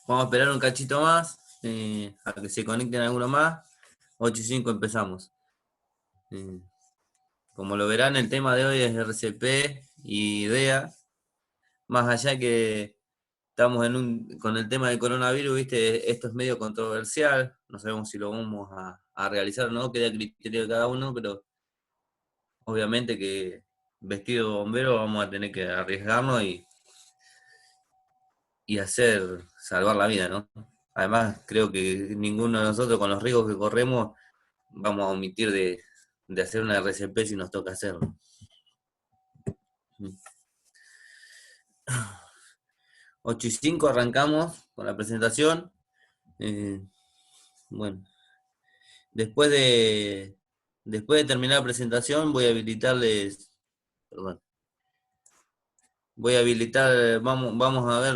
Vamos a esperar un cachito más, a que se conecten algunos más. 8:05 empezamos. Eh, Como lo verán, el tema de hoy es RCP y IDEA. Más allá que estamos con el tema del coronavirus, viste, esto es medio controversial. No sabemos si lo vamos a realizar o no, queda a criterio de cada uno, pero obviamente que vestido de bombero vamos a tener que arriesgarnos y salvar la vida, ¿no? Además, creo que ninguno de nosotros, con los riesgos que corremos, vamos a omitir de hacer una RCP si nos toca hacerlo. 8:05 arrancamos con la presentación. Eh, bueno, después de, después de terminar la presentación voy a habilitarles, perdón, vamos a ver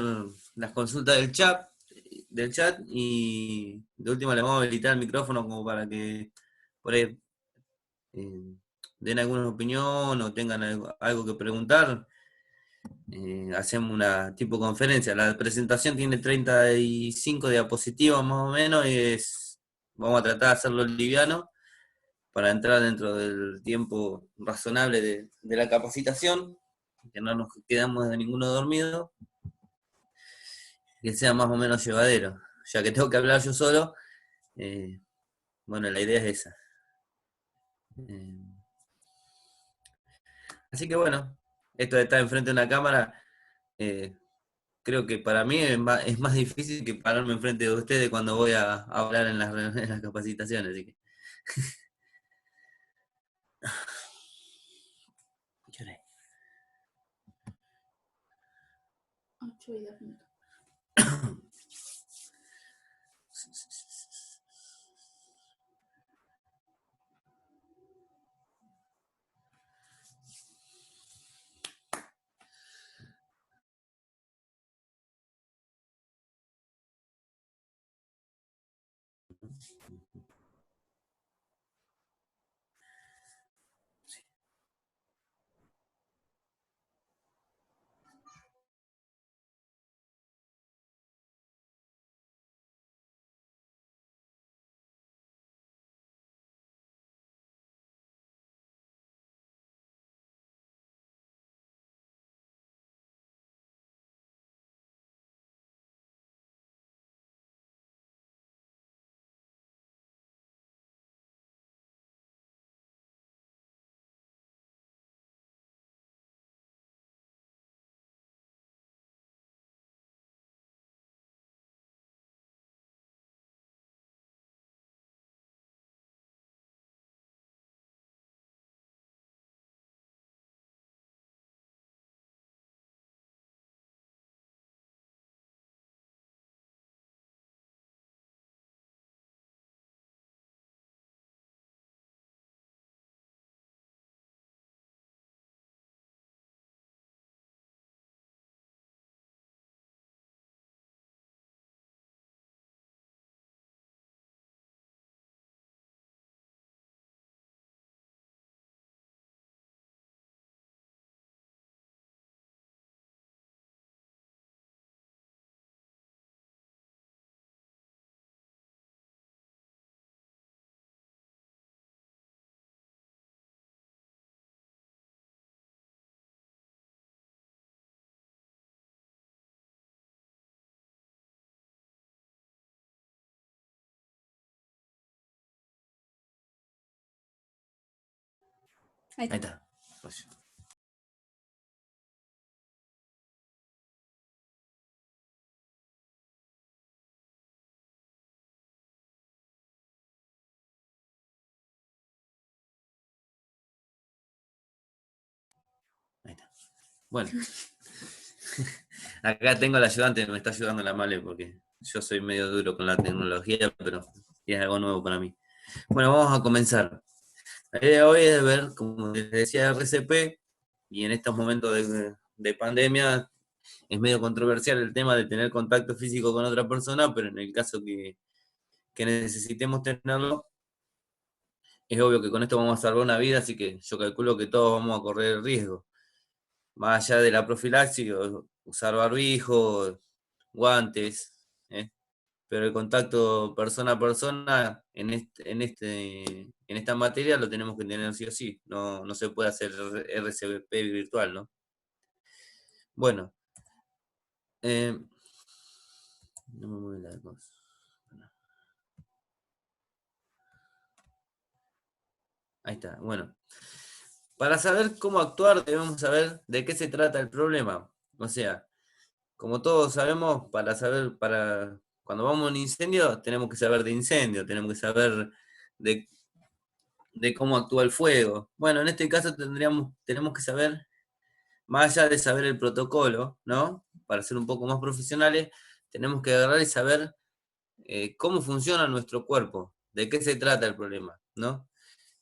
las consultas del chat y de última le vamos a habilitar el micrófono como para que por ahí eh, den alguna opinión o tengan algo que preguntar. Hacemos una tipo conferencia. La presentación tiene 35 diapositivas más o menos y vamos a tratar de hacerlo liviano para entrar dentro del tiempo razonable de la capacitación, que no nos quedamos de ninguno dormido, que sea más o menos llevadero. Ya que tengo que hablar yo solo, eh, bueno, la idea es esa. Eh, Así que bueno, esto de estar enfrente de una cámara, eh, creo que para mí es más difícil que pararme enfrente de ustedes cuando voy a hablar en las capacitaciones. Así que. Lloré. 8:02. Ahí Ahí está. está. Pues, ahí está. Bueno, acá tengo al ayudante, me está ayudando la Male porque yo soy medio duro con la tecnología, pero es algo nuevo para mí. Bueno, vamos a comenzar. La idea de hoy es ver, como les decía, RCP, y en estos momentos de pandemia es medio controversial el tema de tener contacto físico con otra persona, pero en el caso que necesitemos tenerlo, es obvio que con esto vamos a salvar una vida, así que yo calculo que todos vamos a correr el riesgo. Más allá de la profilaxis, usar barbijo, guantes, ¿eh? Pero el contacto persona a persona en esta materia lo tenemos que tener sí o sí, no se puede hacer RCP virtual, ¿no? Bueno, eh, no me mueve la cosa. Ahí está, bueno. Para saber cómo actuar debemos saber de qué se trata el problema. O sea, como todos sabemos, cuando vamos a un incendio, tenemos que saber de incendio, tenemos que saber de, de cómo actúa el fuego. Bueno, en este caso tenemos que saber, más allá de saber el protocolo, ¿no? Para ser un poco más profesionales, tenemos que agarrar y saber cómo funciona nuestro cuerpo, de qué se trata el problema, ¿no?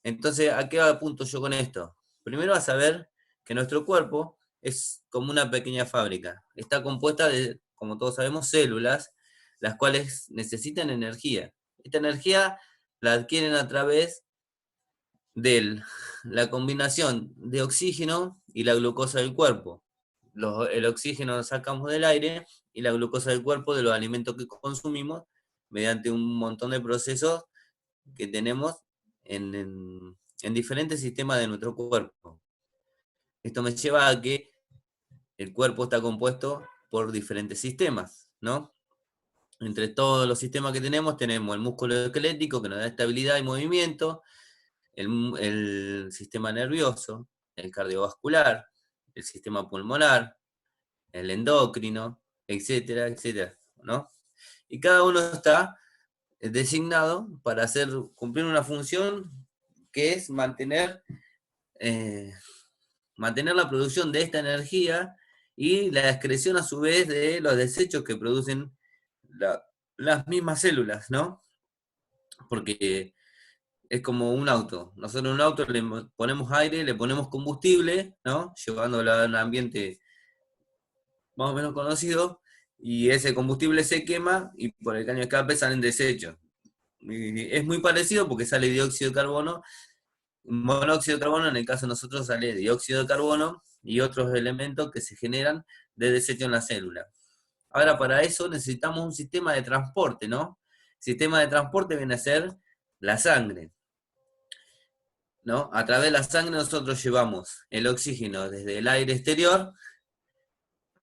Entonces, ¿a qué apunto yo con esto? Primero a saber que nuestro cuerpo es como una pequeña fábrica. Está compuesta de, como todos sabemos, células, las cuales necesitan energía. Esta energía la adquieren a través de la combinación de oxígeno y la glucosa del cuerpo. El oxígeno lo sacamos del aire y la glucosa del cuerpo de los alimentos que consumimos mediante un montón de procesos que tenemos en diferentes sistemas de nuestro cuerpo. Esto me lleva a que el cuerpo está compuesto por diferentes sistemas, ¿no? Entre todos los sistemas que tenemos el músculo esquelético que nos da estabilidad y movimiento, el sistema nervioso, el cardiovascular, el sistema pulmonar, el endocrino, etcétera, etcétera, ¿no? Y cada uno está designado para cumplir una función que es eh, mantener la producción de esta energía y la excreción a su vez de los desechos que producen las mismas células, ¿no? Porque es como un auto. Nosotros a un auto le ponemos aire, le ponemos combustible, ¿no? Llevándolo a un ambiente más o menos conocido, y ese combustible se quema y por el caño de escape salen desechos. Y es muy parecido porque sale dióxido de carbono, monóxido de carbono, en el caso de nosotros sale dióxido de carbono y otros elementos que se generan de desecho en la célula. Ahora, para eso necesitamos un sistema de transporte, ¿no? Sistema de transporte viene a ser la sangre, ¿no? A través de la sangre nosotros llevamos el oxígeno desde el aire exterior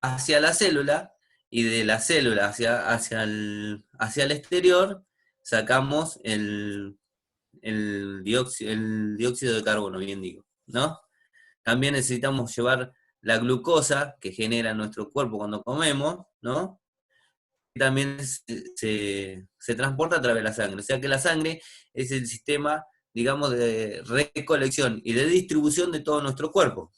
hacia la célula y de la célula hacia el exterior sacamos el dióxido de carbono, bien digo, ¿no? También necesitamos llevar la glucosa que genera nuestro cuerpo cuando comemos, ¿no? Y también se transporta a través de la sangre. O sea que la sangre es el sistema, digamos, de recolección y de distribución de todo nuestro cuerpo.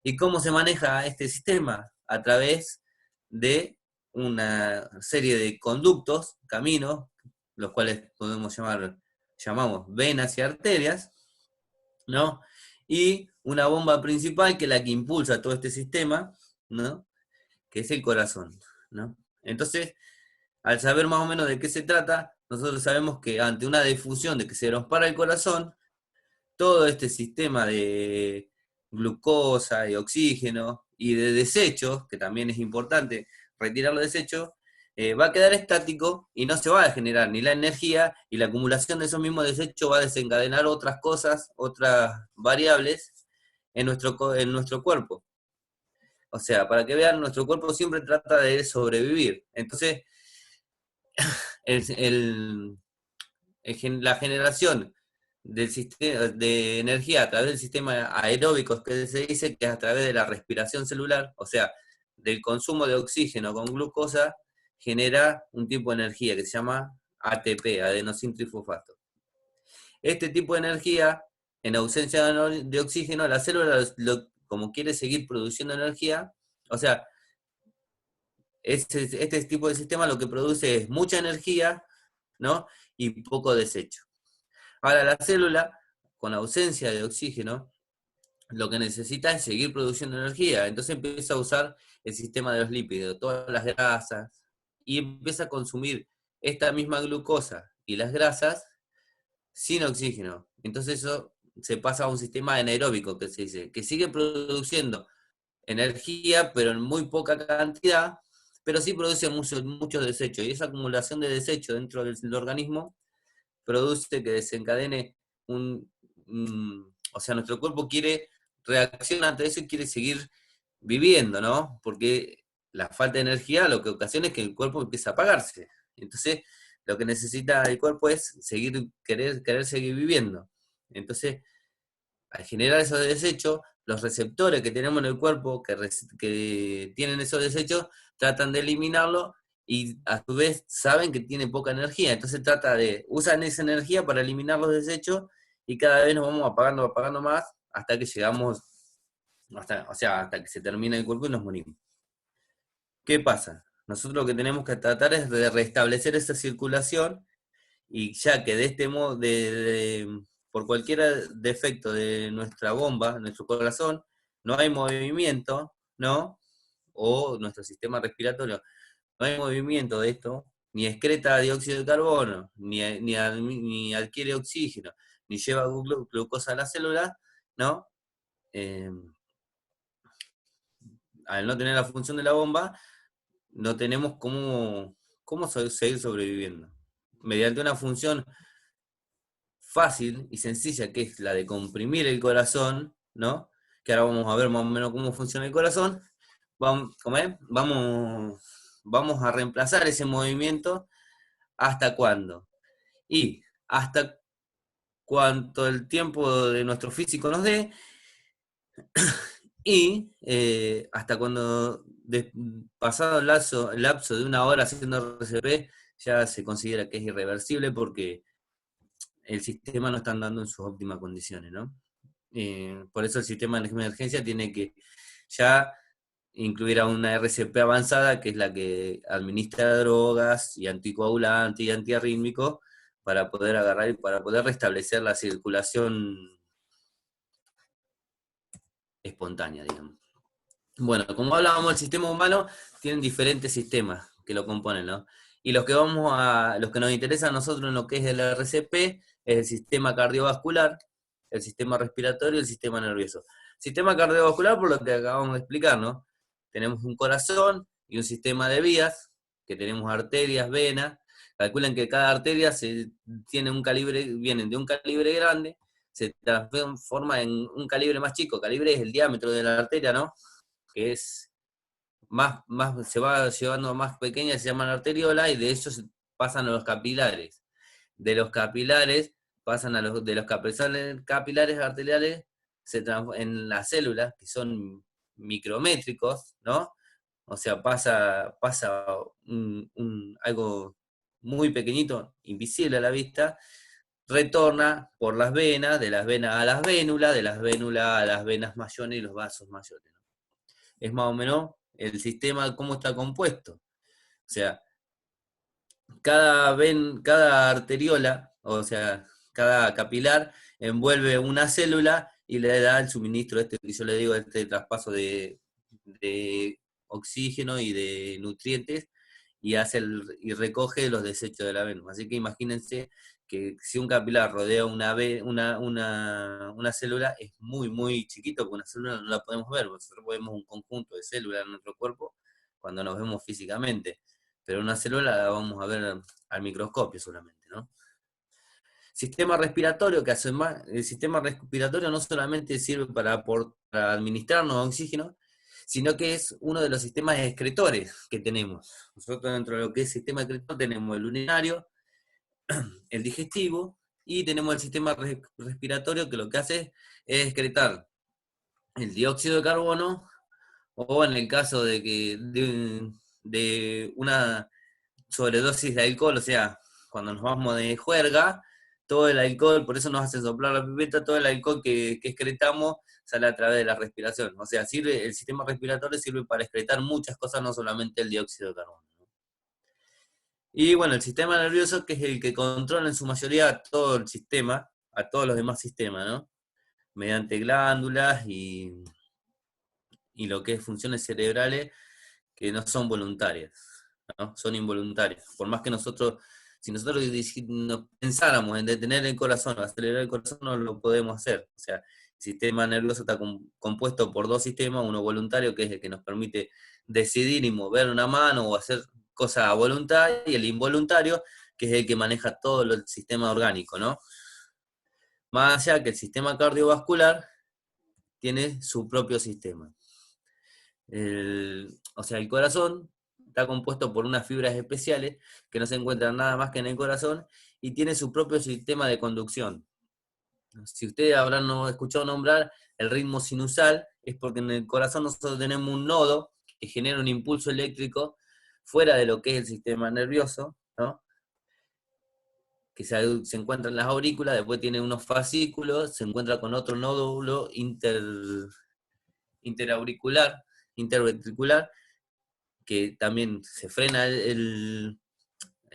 ¿Y cómo se maneja este sistema? A través de una serie de conductos, caminos, los cuales llamamos venas y arterias, ¿no? Y una bomba principal que es la que impulsa todo este sistema, ¿no? Que es el corazón, ¿no? Entonces, al saber más o menos de qué se trata, nosotros sabemos que ante una difusión de que se nos para el corazón, todo este sistema de glucosa y oxígeno y de desechos, que también es importante retirar los desechos, va a quedar estático y no se va a generar ni la energía, y la acumulación de esos mismos desechos va a desencadenar otras cosas, otras variables en nuestro cuerpo. O sea, para que vean, nuestro cuerpo siempre trata de sobrevivir. Entonces, el, el, la generación del sistema de energía a través del sistema aeróbico, que se dice que es a través de la respiración celular, o sea, del consumo de oxígeno con glucosa, genera un tipo de energía que se llama ATP, adenosín trifosfato. Este tipo de energía, en ausencia de oxígeno, la célula, como quiere seguir produciendo energía, o sea, este tipo de sistema lo que produce es mucha energía, ¿no? Y poco desecho. Ahora, la célula, con ausencia de oxígeno, lo que necesita es seguir produciendo energía. Entonces empieza a usar el sistema de los lípidos, todas las grasas, y empieza a consumir esta misma glucosa y las grasas sin oxígeno. Entonces eso se pasa a un sistema anaeróbico, que se dice, que sigue produciendo energía, pero en muy poca cantidad, pero sí produce mucho desecho, y esa acumulación de desecho dentro del organismo produce que desencadene o sea, nuestro cuerpo reacciona ante eso y quiere seguir viviendo, ¿no? Porque la falta de energía lo que ocasiona es que el cuerpo empieza a apagarse. Entonces, lo que necesita el cuerpo es querer seguir viviendo. Entonces, al generar esos desechos, los receptores que tenemos en el cuerpo que tienen esos desechos tratan de eliminarlo y a su vez saben que tiene poca energía. Entonces usan esa energía para eliminar los desechos y cada vez nos vamos apagando más hasta que llegamos, hasta que se termina el cuerpo y nos morimos. ¿Qué pasa? Nosotros lo que tenemos que tratar es de restablecer esa circulación y ya que de este modo, por cualquier defecto de nuestra bomba, nuestro corazón, no hay movimiento, ¿no? O nuestro sistema respiratorio, no hay movimiento de esto, ni excreta dióxido de carbono, ni adquiere oxígeno, ni lleva glucosa a la célula, ¿no? Eh, Al no tener la función de la bomba, no tenemos cómo seguir sobreviviendo. Mediante una función fácil y sencilla, que es la de comprimir el corazón, ¿no? Que ahora vamos a ver más o menos cómo funciona el corazón. Vamos a reemplazar ese movimiento hasta cuándo. Y hasta cuanto el tiempo de nuestro físico nos dé, y hasta cuando, pasado el lapso de una hora haciendo RCP, ya se considera que es irreversible porque el sistema no está andando en sus óptimas condiciones, ¿no? Por eso el sistema de emergencia tiene que ya incluir a una RCP avanzada, que es la que administra drogas y anticoagulantes y antiarrítmicos, para poder agarrar y para poder restablecer la circulación espontánea, digamos. Bueno, como hablábamos, el sistema humano tiene diferentes sistemas que lo componen, ¿no? Y los que nos interesan a nosotros en lo que es el RCP es el sistema cardiovascular, el sistema respiratorio y el sistema nervioso. Sistema cardiovascular, por lo que acabamos de explicar, ¿no? Tenemos un corazón y un sistema de vías, que tenemos arterias, venas. Calculan que cada arteria vienen de un calibre grande, se transforma en un calibre más chico. Calibre es el diámetro de la arteria, ¿no? Que es se va llevando a más pequeñas, se llaman arteriolas, y de ellos pasan a los capilares. De los capilares pasan de los capilares arteriales en las células, que son micrométricos, ¿no? O sea, pasa algo muy pequeñito, invisible a la vista, retorna por las venas, de las venas a las vénulas, de las vénulas a las venas mayores y los vasos mayores, ¿no? Es más o menos el sistema, cómo está compuesto. O sea, cada arteriola, o sea, cada capilar envuelve una célula y le da el suministro, que yo le digo, este traspaso de oxígeno y de nutrientes, y recoge los desechos de la vena. Así que imagínense que si un capilar rodea una célula, es muy, muy chiquito, porque una célula no la podemos ver. Nosotros vemos un conjunto de células en nuestro cuerpo cuando nos vemos físicamente, pero una célula la vamos a ver al microscopio solamente, ¿no? Sistema respiratorio, el sistema respiratorio no solamente sirve para administrarnos oxígeno, sino que es uno de los sistemas excretores que tenemos. Nosotros dentro de lo que es sistema excretor tenemos el urinario, el digestivo, y tenemos el sistema respiratorio, que lo que hace es excretar el dióxido de carbono, o en el caso de una sobredosis de alcohol, o sea, cuando nos vamos de juerga, todo el alcohol, por eso nos hacen soplar la pipeta, todo el alcohol que excretamos sale a través de la respiración. O sea, el sistema respiratorio sirve para excretar muchas cosas, no solamente el dióxido de carbono. Y bueno, el sistema nervioso, que es el que controla en su mayoría todo el sistema, a todos los demás sistemas, ¿no? Mediante glándulas y lo que es funciones cerebrales que no son voluntarias, ¿no? Son involuntarias. Por más que si nosotros pensáramos en detener el corazón o acelerar el corazón, no lo podemos hacer. O sea, sistema nervioso está compuesto por dos sistemas, uno voluntario, que es el que nos permite decidir y mover una mano o hacer cosas a voluntad, y el involuntario, que es el que maneja todo el sistema orgánico, ¿no? Más allá que el sistema cardiovascular tiene su propio sistema. O sea, el corazón está compuesto por unas fibras especiales que no se encuentran nada más que en el corazón y tiene su propio sistema de conducción. Si ustedes habrán escuchado nombrar el ritmo sinusal, es porque en el corazón nosotros tenemos un nodo que genera un impulso eléctrico fuera de lo que es el sistema nervioso, ¿no? Que se encuentra en las aurículas, después tiene unos fascículos, se encuentra con otro nódulo interauricular, interventricular, que también se frena el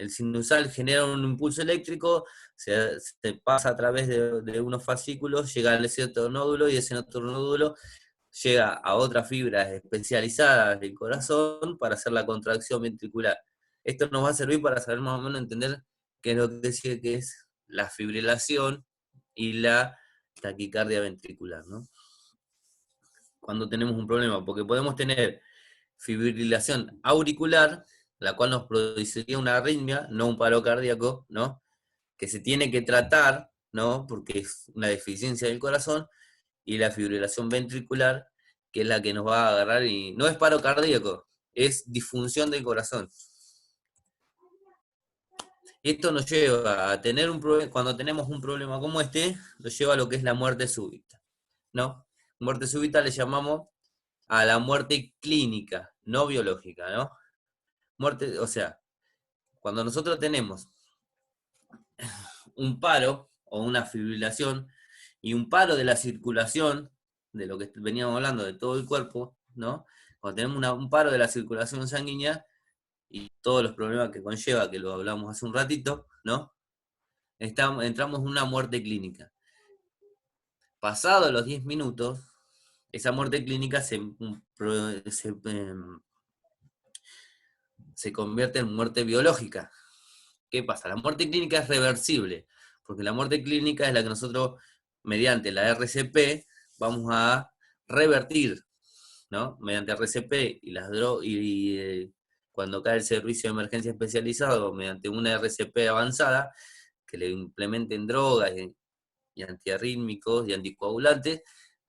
sinusal, genera un impulso eléctrico, se pasa a través de unos fascículos, llega a ese otro nódulo, y ese otro nódulo llega a otras fibras especializadas del corazón para hacer la contracción ventricular. Esto nos va a servir para saber más o menos entender qué es lo que decía que es la fibrilación y la taquicardia ventricular, ¿no? Cuando tenemos un problema, porque podemos tener fibrilación auricular, la cual nos produciría una arritmia, no un paro cardíaco, ¿no? Que se tiene que tratar, ¿no? Porque es una deficiencia del corazón, y la fibrilación ventricular, que es la que nos va a agarrar y no es paro cardíaco, es disfunción del corazón. Esto nos lleva a tener un problema, cuando tenemos un problema como este, nos lleva a lo que es la muerte súbita, ¿no? Muerte súbita le llamamos a la muerte clínica, no biológica, ¿no? Muerte, o sea, cuando nosotros tenemos un paro o una fibrilación y un paro de la circulación, de lo que veníamos hablando, de todo el cuerpo, ¿no? Cuando tenemos un paro de la circulación sanguínea y todos los problemas que conlleva, que lo hablamos hace un ratito, ¿no? Entramos en una muerte clínica. Pasados los 10 minutos, esa muerte clínica se convierte en muerte biológica. ¿Qué pasa? La muerte clínica es reversible, porque la muerte clínica es la que nosotros, mediante la RCP, vamos a revertir, ¿no? Mediante RCP y las drogas, cuando cae el servicio de emergencia especializado, mediante una RCP avanzada, que le implementen drogas y antiarrítmicos y anticoagulantes,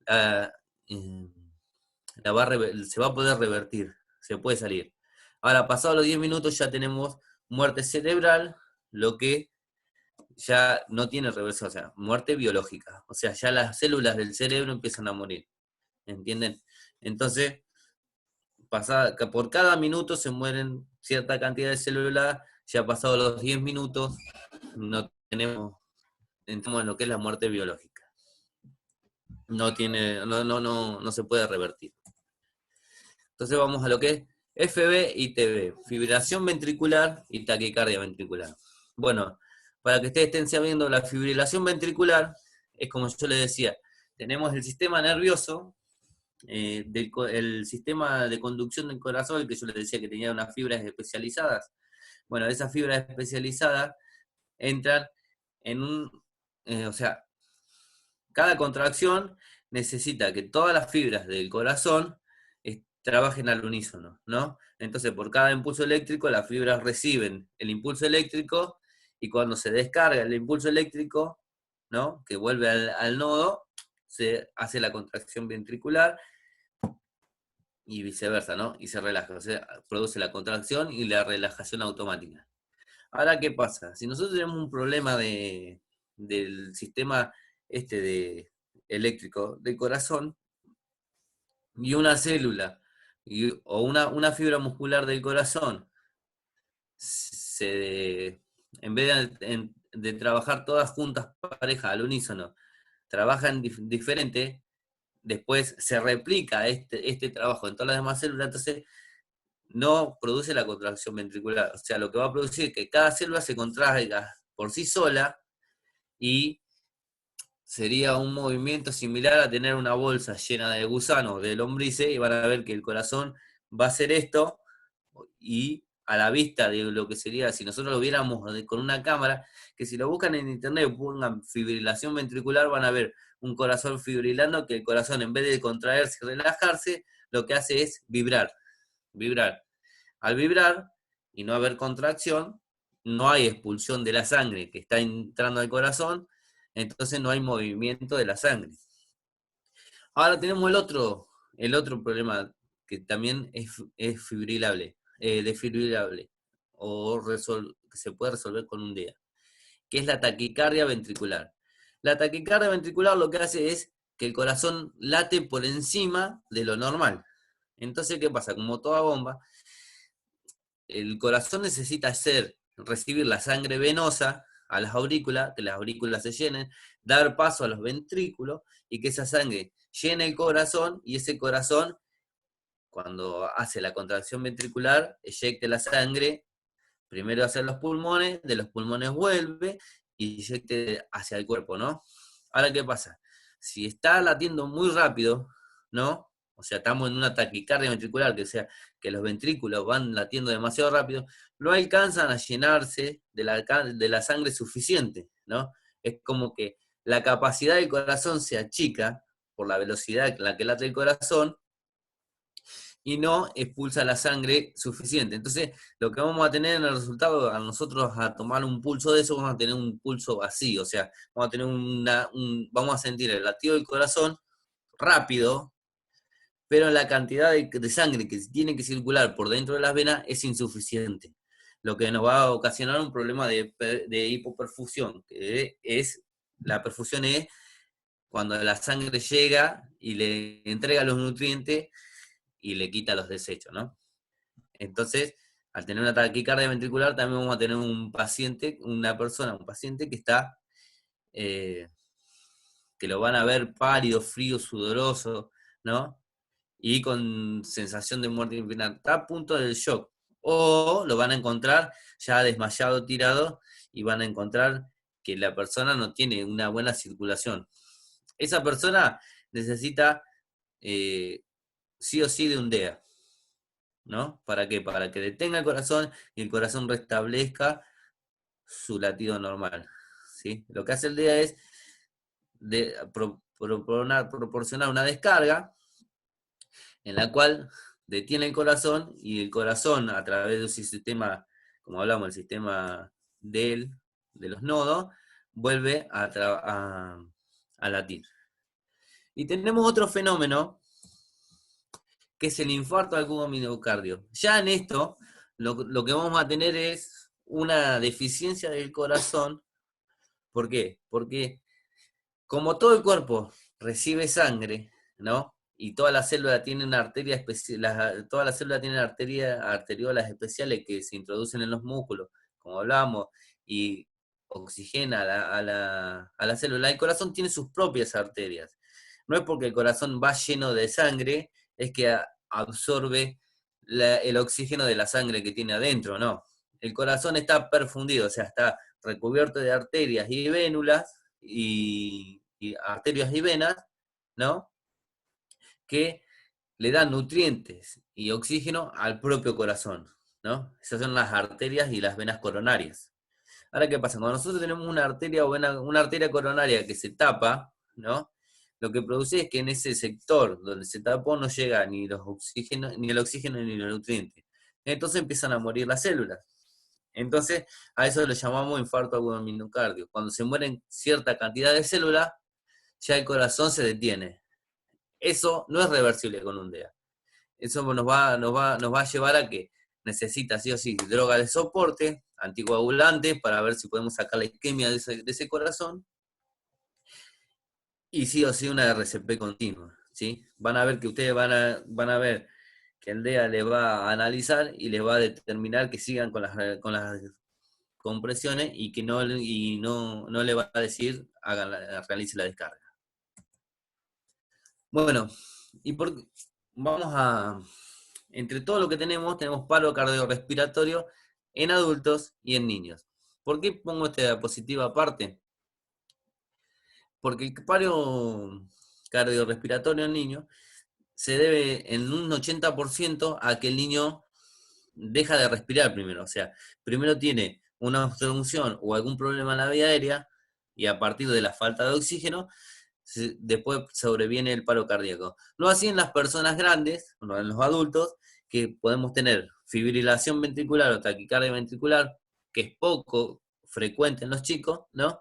la, eh, se va a poder revertir, se puede salir. Ahora, pasados los 10 minutos ya tenemos muerte cerebral, lo que ya no tiene reversión, o sea, muerte biológica. O sea, ya las células del cerebro empiezan a morir. ¿Entienden? Entonces, por cada minuto se mueren cierta cantidad de células, ya pasados los 10 minutos, no tenemos, entramos en lo que es la muerte biológica. No se puede revertir. Entonces vamos a lo que es FB y TB, fibrilación ventricular y taquicardia ventricular. Bueno, para que ustedes estén sabiendo, la fibrilación ventricular es como yo les decía, tenemos el sistema nervioso, el sistema de conducción del corazón, el que yo les decía que tenía unas fibras especializadas. Bueno, esas fibras especializadas entran en o sea, cada contracción necesita que todas las fibras del corazón trabajen al unísono, ¿no? Entonces, por cada impulso eléctrico, las fibras reciben el impulso eléctrico, y cuando se descarga el impulso eléctrico, ¿no? Que vuelve al nodo, se hace la contracción ventricular y viceversa, ¿no? Y se relaja, o sea, produce la contracción y la relajación automática. Ahora, ¿qué pasa? Si nosotros tenemos un problema del sistema eléctrico del corazón, y una célula o una fibra muscular del corazón, en vez de trabajar todas juntas, pareja, al unísono, trabajan diferente, después se replica este trabajo en todas las demás células, entonces no produce la contracción ventricular. O sea, lo que va a producir es que cada célula se contraiga por sí sola, y sería un movimiento similar a tener una bolsa llena de gusanos, de lombrices, y van a ver que el corazón va a hacer esto, y a la vista de lo que sería, si nosotros lo viéramos con una cámara, que si lo buscan en internet, pongan fibrilación ventricular, van a ver un corazón fibrilando, que el corazón en vez de contraerse y relajarse, lo que hace es vibrar, vibrar. Al vibrar y no haber contracción, no hay expulsión de la sangre que está entrando al corazón, entonces no hay movimiento de la sangre. Ahora tenemos el otro problema que también es fibrilable, desfibrilable, o que se puede resolver con un día, que es la taquicardia ventricular. La taquicardia ventricular lo que hace es que el corazón late por encima de lo normal. Entonces, ¿qué pasa? Como toda bomba, el corazón necesita recibir la sangre venosa a las aurículas, que las aurículas se llenen, dar paso a los ventrículos y que esa sangre llene el corazón y ese corazón, cuando hace la contracción ventricular, eyecte la sangre, primero hacia los pulmones, de los pulmones vuelve y eyecte hacia el cuerpo, ¿no? Ahora, ¿qué pasa? Si está latiendo muy rápido, ¿no? O sea, estamos en una taquicardia ventricular, que sea que los ventrículos van latiendo demasiado rápido, no alcanzan a llenarse de la sangre suficiente, ¿no? Es como que la capacidad del corazón se achica por la velocidad en la que late el corazón y no expulsa la sangre suficiente. Entonces, lo que vamos a tener en el resultado, a nosotros a tomar un pulso de eso, vamos a tener un pulso vacío, o sea, vamos a tener vamos a sentir el latido del corazón rápido, pero la cantidad de sangre que tiene que circular por dentro de las venas es insuficiente, lo que nos va a ocasionar un problema de hipoperfusión, la perfusión es cuando la sangre llega y le entrega los nutrientes y le quita los desechos, ¿no? Entonces, al tener una taquicardia ventricular, también vamos a tener un paciente, un paciente que está, eh, que lo van a ver pálido, frío, sudoroso, ¿no? Y con sensación de muerte imminente, está a punto del shock. O lo van a encontrar ya desmayado, tirado, y van a encontrar que la persona no tiene una buena circulación. Esa persona necesita sí o sí de un DEA, ¿no? ¿Para qué? Para que detenga el corazón y el corazón restablezca su latido normal, ¿sí? Lo que hace el DEA es proporcionar una descarga en la cual detiene el corazón y el corazón, a través de un sistema, como hablamos, el sistema de los nodos, vuelve a latir. Y tenemos otro fenómeno, que es el infarto agudo miocardio. Ya en esto, lo que vamos a tener es una deficiencia del corazón. ¿Por qué? Porque como todo el cuerpo recibe sangre, ¿no? Y toda la célula tiene una arteria especial, toda la célula tiene arteriolas especiales que se introducen en los músculos, como hablábamos, y oxigena a la célula. El corazón tiene sus propias arterias. No es porque el corazón va lleno de sangre, es que absorbe el oxígeno de la sangre que tiene adentro, no. El corazón está perfundido, o sea, está recubierto de arterias y vénulas, y arterias y venas, ¿no? Que le dan nutrientes y oxígeno al propio corazón, ¿no? Esas son las arterias y las venas coronarias. Ahora, ¿qué pasa? Cuando nosotros tenemos una arteria o una arteria coronaria que se tapa, ¿no? Lo que produce es que en ese sector donde se tapó no llega ni el oxígeno ni los nutrientes. Entonces empiezan a morir las células. Entonces, a eso lo llamamos infarto agudo del miocardio. Cuando se mueren cierta cantidad de células, ya el corazón se detiene. Eso no es reversible con un DEA. Eso nos va a llevar a que necesita sí o sí droga de soporte, anticoagulante, para ver si podemos sacar la isquemia de ese corazón, y sí o sí una RCP continua, ¿sí? Van a ver que ustedes van a ver que el DEA le va a analizar y les va a determinar que sigan con las compresiones y que no le va a decir realice la descarga. Bueno, y vamos entre todo lo que tenemos paro cardiorrespiratorio en adultos y en niños. ¿Por qué pongo esta diapositiva aparte? Porque el paro cardiorrespiratorio en niños se debe en un 80% a que el niño deja de respirar primero. O sea, primero tiene una obstrucción o algún problema en la vía aérea, y a partir de la falta de oxígeno, después sobreviene el paro cardíaco. No así en las personas grandes, no en los adultos, que podemos tener fibrilación ventricular o taquicardia ventricular, que es poco frecuente en los chicos, ¿no?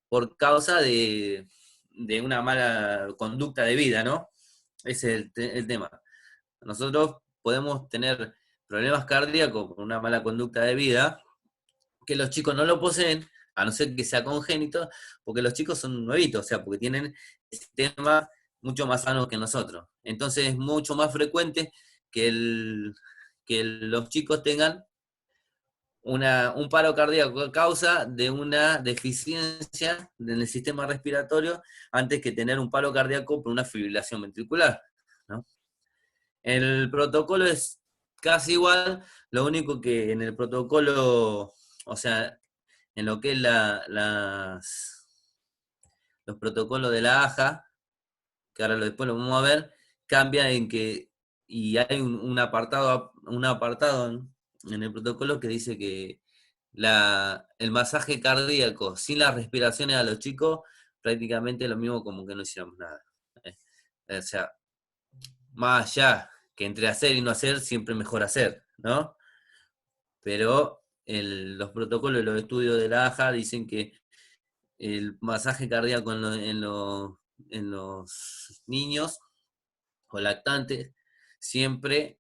Por causa de una mala conducta de vida, ¿no? Ese es el tema. Nosotros podemos tener problemas cardíacos por una mala conducta de vida, que los chicos no lo poseen, a no ser que sea congénito, porque los chicos son nuevitos, o sea, porque tienen el sistema mucho más sano que nosotros. Entonces es mucho más frecuente que, que los chicos tengan un paro cardíaco a causa de una deficiencia en el sistema respiratorio antes que tener un paro cardíaco por una fibrilación ventricular, ¿no? El protocolo es casi igual, lo único que en el protocolo, o sea, en lo que es los protocolos de la AJA, que ahora después lo vamos a ver, cambia en que, y hay un apartado en el protocolo que dice que el masaje cardíaco sin las respiraciones a los chicos, prácticamente lo mismo como que no hiciéramos nada. O sea, más allá que entre hacer y no hacer, siempre mejor hacer, ¿no? Pero los protocolos y los estudios de la AJA dicen que el masaje cardíaco en los niños o lactantes siempre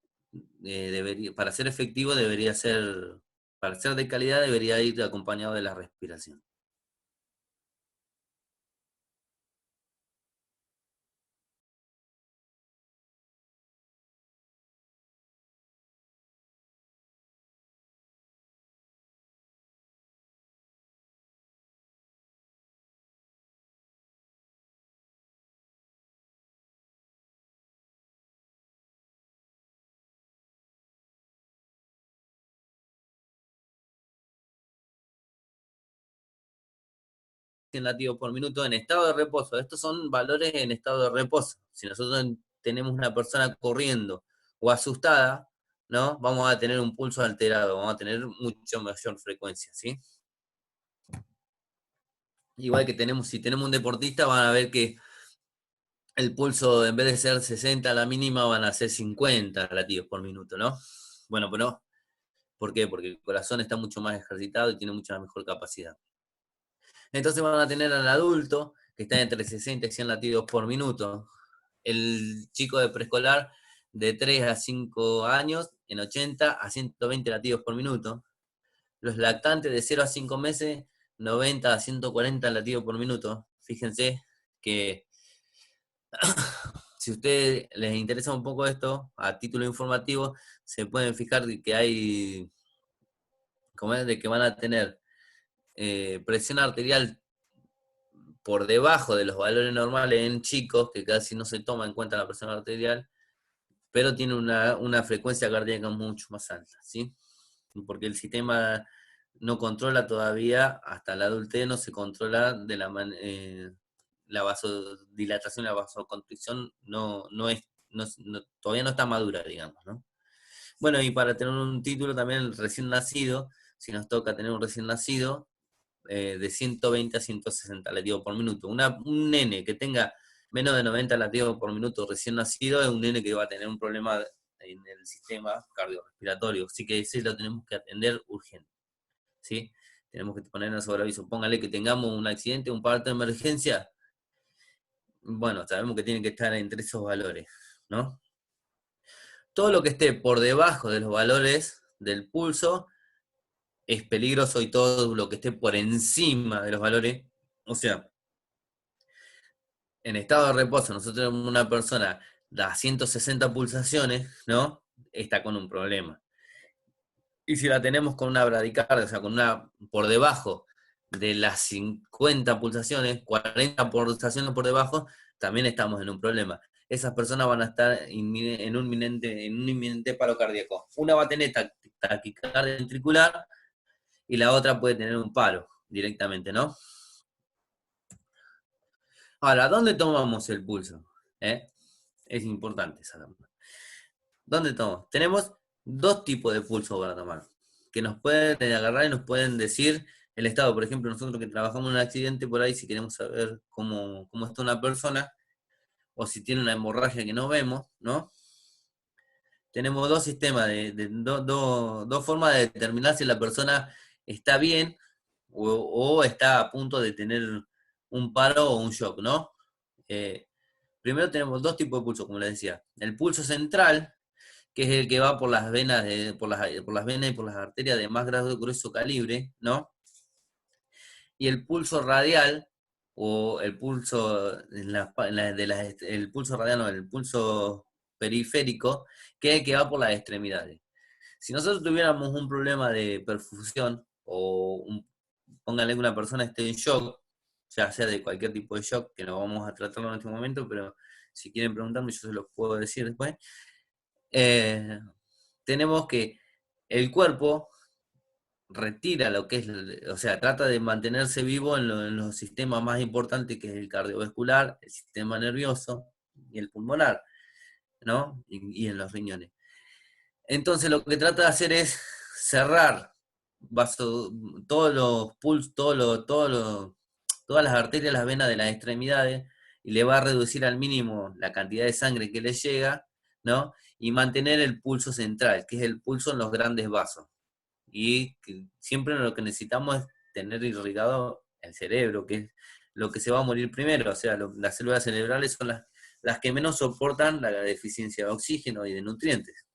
para ser efectivo debería ser, para ser de calidad debería ir acompañado de la respiración. Latidos por minuto en estado de reposo. Estos son valores en estado de reposo. Si nosotros tenemos una persona corriendo o asustada, ¿no? Vamos a tener un pulso alterado, vamos a tener mucho mayor frecuencia, ¿sí? Igual que si tenemos un deportista, van a ver que el pulso, en vez de ser 60 a la mínima, van a ser 50 latidos por minuto, ¿no? Bueno, pero ¿por qué? Porque el corazón está mucho más ejercitado y tiene mucha mejor capacidad. Entonces van a tener al adulto que está entre 60 y 100 latidos por minuto. El chico de preescolar de 3 a 5 años en 80 a 120 latidos por minuto. Los lactantes de 0 a 5 meses, 90 a 140 latidos por minuto. Fíjense que si a ustedes les interesa un poco esto, a título informativo, se pueden fijar de que hay, como es, de que van a tener presión arterial por debajo de los valores normales en chicos, que casi no se toma en cuenta la presión arterial, pero tiene una frecuencia cardíaca mucho más alta, ¿sí? Porque el sistema no controla todavía, hasta la adultez no se controla de la vasodilatación, la vasoconstricción todavía no está madura, digamos, ¿no? Bueno, y para tener un título también, el recién nacido, si nos toca tener un recién nacido, de 120 a 160 latidos por minuto. Un nene que tenga menos de 90 latidos por minuto recién nacido es un nene que va a tener un problema en el sistema cardiorrespiratorio, así que ese lo tenemos que atender urgente, ¿sí? Tenemos que ponernos sobre aviso. Póngale que tengamos un accidente, un parto de emergencia, bueno, sabemos que tienen que estar entre esos valores, ¿no? Todo lo que esté por debajo de los valores del pulso es peligroso, y todo lo que esté por encima de los valores, o sea, en estado de reposo, nosotros tenemos una persona da 160 pulsaciones, ¿no? Está con un problema. Y si la tenemos con una bradicardia, o sea, con una por debajo de las 50 pulsaciones, 40 pulsaciones por debajo, también estamos en un problema. Esas personas van a estar en un inminente paro cardíaco. Una va a tener taquicardia ventricular y la otra puede tener un paro directamente, ¿no? Ahora, ¿dónde tomamos el pulso? ¿Eh? Es importante saberlo. ¿Dónde tomamos? Tenemos dos tipos de pulso para tomar, que nos pueden agarrar y nos pueden decir el estado. Por ejemplo, nosotros que trabajamos en un accidente, por ahí si queremos saber cómo está una persona, o si tiene una hemorragia que no vemos, ¿no? Tenemos dos sistemas, dos formas de determinar si la persona está bien o está a punto de tener un paro o un shock, ¿no? Eh, Primero tenemos dos tipos de pulso, como les decía. El pulso central, que es el que va por las venas, por las venas y por las arterias de más grado grueso calibre, ¿no? Y el pulso radial, o el pulso, el pulso radial, no, el pulso periférico, que es el que va por las extremidades. Si nosotros tuviéramos un problema de perfusión, póngale que una persona esté en shock, ya sea de cualquier tipo de shock, que no vamos a tratarlo en este momento, pero si quieren preguntarme, yo se los puedo decir después. eh, Tenemos que el cuerpo retira lo que es, o sea, trata de mantenerse vivo en los sistemas más importantes, que es el cardiovascular, el sistema nervioso y el pulmonar, ¿no? Y en los riñones. Entonces lo que trata de hacer es cerrar todos los pulsos, todas las arterias, las venas de las extremidades, y le va a reducir al mínimo la cantidad de sangre que le llega, ¿no? Y mantener el pulso central, que es el pulso en los grandes vasos. Y que siempre lo que necesitamos es tener irrigado el cerebro, que es lo que se va a morir primero. O sea, las células cerebrales son las que menos soportan la deficiencia de oxígeno y de nutrientes,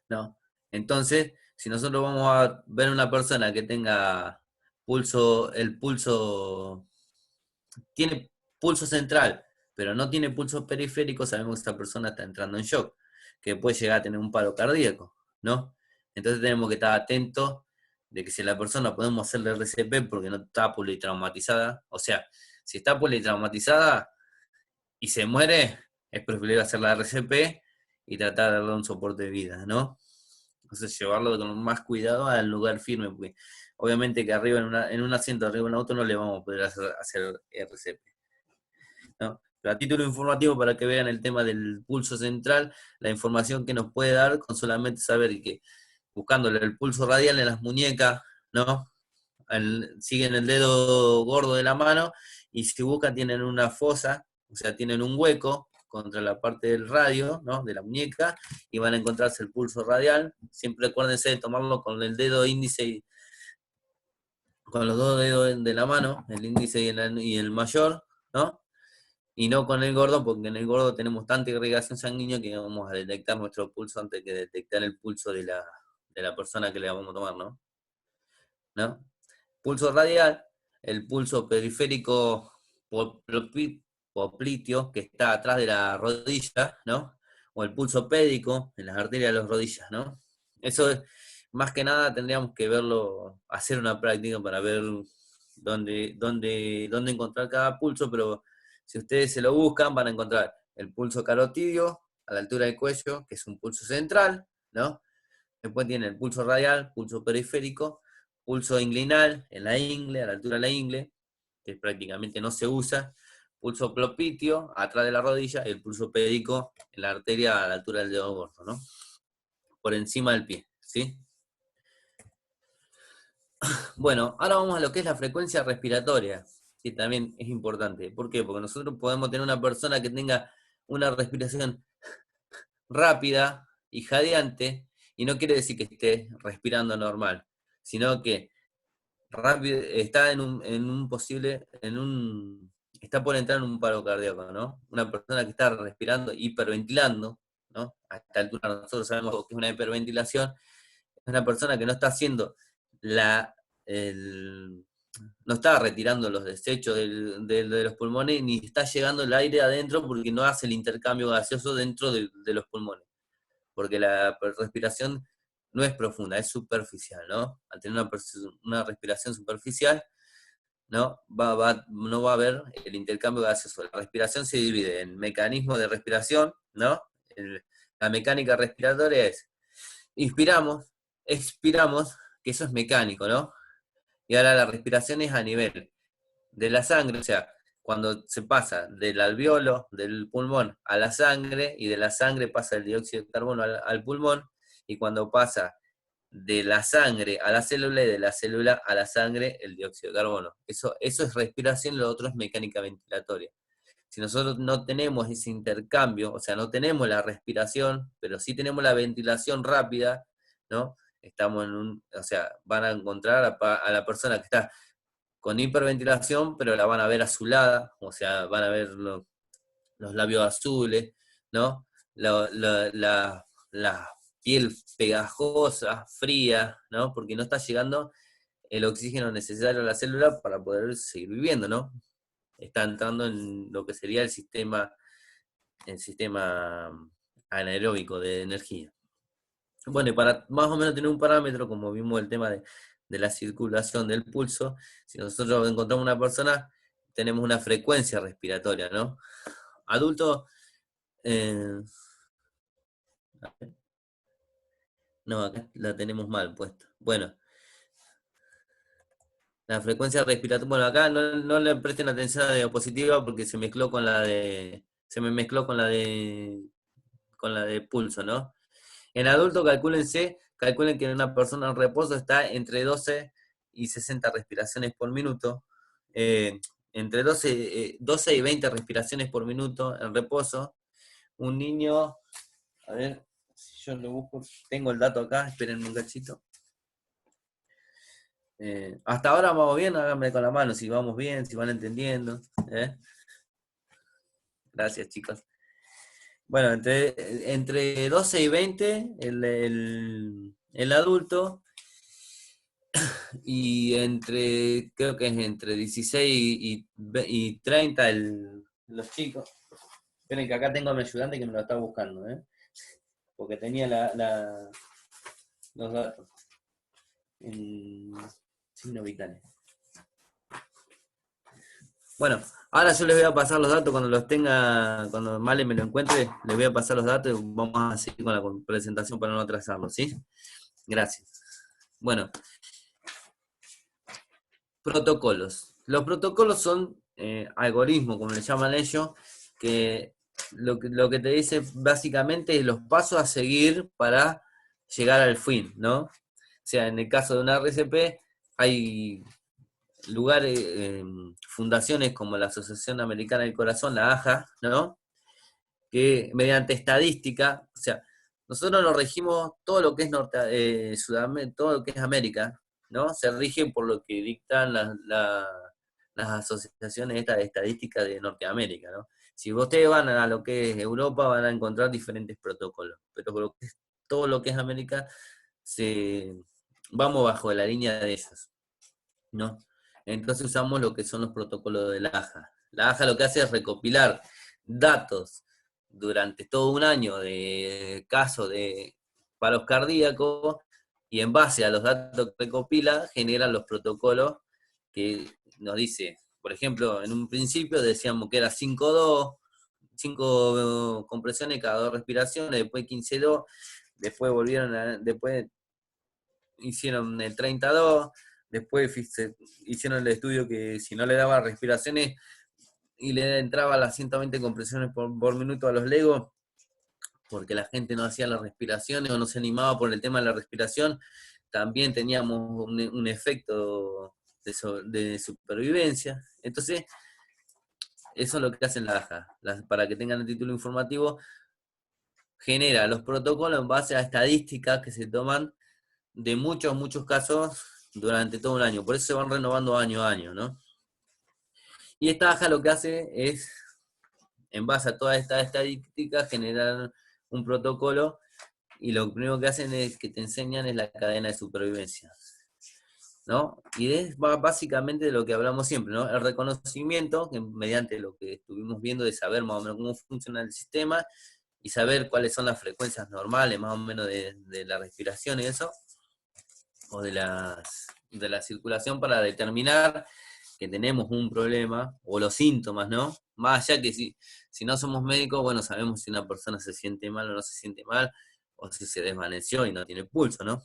¿no? Entonces, si nosotros vamos a ver una persona que tenga el pulso, tiene pulso central, pero no tiene pulso periférico, sabemos que esta persona está entrando en shock, que puede llegar a tener un paro cardíaco, ¿no? Entonces tenemos que estar atentos de que si la persona podemos hacerle RCP porque no está politraumatizada, o sea, si está politraumatizada y se muere, es preferible hacer la RCP y tratar de darle un soporte de vida, ¿no? Entonces llevarlo con más cuidado al lugar firme, porque obviamente que arriba en un asiento, arriba en un auto no le vamos a poder hacer RCP, ¿no? Pero a título informativo, para que vean el tema del pulso central, la información que nos puede dar con solamente saber que buscándole el pulso radial en las muñecas, ¿no? Siguen el dedo gordo de la mano y si buscan tienen una fosa, o sea, tienen un hueco contra la parte del radio, ¿no? De la muñeca, y van a encontrarse el pulso radial. Siempre acuérdense de tomarlo con el dedo índice con los dos dedos de la mano, el índice y el mayor, ¿no? Y no con el gordo, porque en el gordo tenemos tanta irrigación sanguínea que vamos a detectar nuestro pulso antes que detectar el pulso de la persona que le vamos a tomar, ¿no? ¿No? Pulso radial, el pulso periférico popliteo, que está atrás de la rodilla, ¿no? O el pulso pédico, en las arterias de las rodillas, ¿no? Eso es, más que nada tendríamos que verlo, hacer una práctica para ver dónde encontrar cada pulso, pero si ustedes se lo buscan, van a encontrar el pulso carotidio a la altura del cuello, que es un pulso central, ¿no? Después tiene el pulso radial, pulso periférico, pulso inglinal en la ingle, a la altura de la ingle, que prácticamente no se usa, pulso propitio atrás de la rodilla, y el pulso pédico en la arteria a la altura del dedo gordo, ¿no? Por encima del pie, ¿sí? Bueno, ahora vamos a lo que es la frecuencia respiratoria, que también es importante. ¿Por qué? Porque nosotros podemos tener una persona que tenga una respiración rápida y jadeante, y no quiere decir que esté respirando normal, sino que rápido, está está por entrar en un paro cardíaco, ¿no? Una persona que está respirando, hiperventilando, ¿no? A esta altura nosotros sabemos que es una hiperventilación, es una persona que no está haciendo la, el, no está retirando los desechos de los pulmones, ni está llegando el aire adentro porque no hace el intercambio gaseoso dentro de los pulmones, porque la respiración no es profunda, es superficial, ¿no? Al tener una respiración superficial, ¿no? No va a haber el intercambio gaseoso. La respiración se divide en mecanismos de respiración, ¿no? La mecánica respiratoria es inspiramos, expiramos, que eso es mecánico, ¿no? Y ahora la respiración es a nivel de la sangre, o sea, cuando se pasa del alveolo, del pulmón, a la sangre, y de la sangre pasa el dióxido de carbono al pulmón, y cuando pasa de la sangre a la célula y de la célula a la sangre el dióxido de carbono. Eso es respiración, lo otro es mecánica ventilatoria. Si nosotros no tenemos ese intercambio, o sea, no tenemos la respiración, pero sí tenemos la ventilación rápida, ¿no? Estamos o sea, van a encontrar a la persona que está con hiperventilación, pero la van a ver azulada, o sea, van a ver los labios azules, ¿no? La piel pegajosa, fría, ¿no? Porque no está llegando el oxígeno necesario a la célula para poder seguir viviendo, ¿no? Está entrando en lo que sería el sistema anaeróbico de energía. Bueno, y para más o menos tener un parámetro, como vimos el tema de la circulación del pulso, si nosotros encontramos una persona, tenemos una frecuencia respiratoria, ¿no? Adulto, eh, no, acá la tenemos mal puesta. Bueno, la frecuencia respiratoria, bueno, acá no le presten atención a la diapositiva porque se mezcló con se me mezcló con la de pulso, ¿no? En adulto, calculen que una persona en reposo está entre 12 y 60 respiraciones por minuto, entre 12 y 20 respiraciones por minuto en reposo. Un niño, a ver, si yo lo busco, tengo el dato acá, esperen un cachito. Hasta ahora vamos bien, háganme con la mano si vamos bien, si van entendiendo. Gracias, chicos. Bueno, entre 12 y 20 el adulto, y creo que es entre 16 y 30 los chicos. Esperen que acá tengo a mi ayudante que me lo está buscando, porque tenía los datos en signos vitales. Bueno, ahora yo les voy a pasar los datos cuando los tenga, cuando Male me lo encuentre, les voy a pasar los datos y vamos a seguir con la presentación para no atrasarlo, ¿sí? Gracias. Bueno, protocolos. Los protocolos son algoritmos, como le llaman ellos, que lo que te dice básicamente es los pasos a seguir para llegar al fin, ¿no? O sea, en el caso de una RCP hay lugares, fundaciones como la Asociación Americana del Corazón, la AJA, ¿no? Que mediante estadística, o sea, nosotros nos regimos todo lo que es Sudamérica, todo lo que es América, ¿no? Se rige por lo que dictan las asociaciones estas de estadística de Norteamérica, ¿no? Si ustedes van a lo que es Europa, van a encontrar diferentes protocolos, pero todo lo que es América, vamos bajo la línea de ellos, ¿no? Entonces usamos lo que son los protocolos de la AJA. La AJA lo que hace es recopilar datos durante todo un año de casos de paros cardíacos y en base a los datos que recopila generan los protocolos que nos dice, por ejemplo, en un principio decíamos que era 5-2, 5 compresiones cada 2 respiraciones, después 15-2, después hicieron el 32, después hicieron el estudio que si no le daba respiraciones y le entraba las 120 compresiones por minuto a los legos, porque la gente no hacía las respiraciones o no se animaba por el tema de la respiración, también teníamos un efecto de supervivencia. Entonces, eso es lo que hacen la AJA. Para que tengan el título informativo, genera los protocolos en base a estadísticas que se toman de muchos casos durante todo un año. Por eso se van renovando año a año, ¿no? Y esta AJA lo que hace es, en base a todas estas estadísticas, generar un protocolo y lo primero que hacen es que te enseñan es la cadena de supervivencia, ¿no? Y es básicamente de lo que hablamos siempre, ¿no? El reconocimiento, que mediante lo que estuvimos viendo de saber más o menos cómo funciona el sistema y saber cuáles son las frecuencias normales más o menos de la respiración y eso, o de la circulación para determinar que tenemos un problema, o los síntomas, ¿no? Más allá que si no somos médicos, bueno, sabemos si una persona se siente mal o no se siente mal, o si se desvaneció y no tiene pulso, ¿no?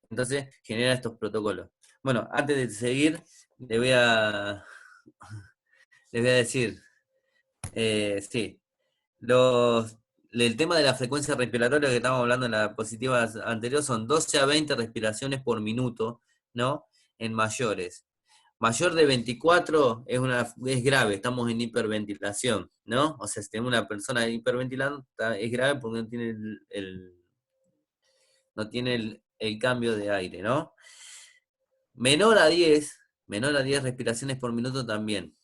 Entonces, genera estos protocolos. Bueno, antes de seguir, les voy a decir, sí, el tema de la frecuencia respiratoria que estábamos hablando en la diapositiva anterior son 12 a 20 respiraciones por minuto, ¿no? En mayores. Mayor de 24 es grave, estamos en hiperventilación, ¿no? O sea, si tenemos una persona hiperventilando, es grave porque no tiene el cambio de aire, ¿no? Menor a 10, menor a 10 respiraciones por minuto también,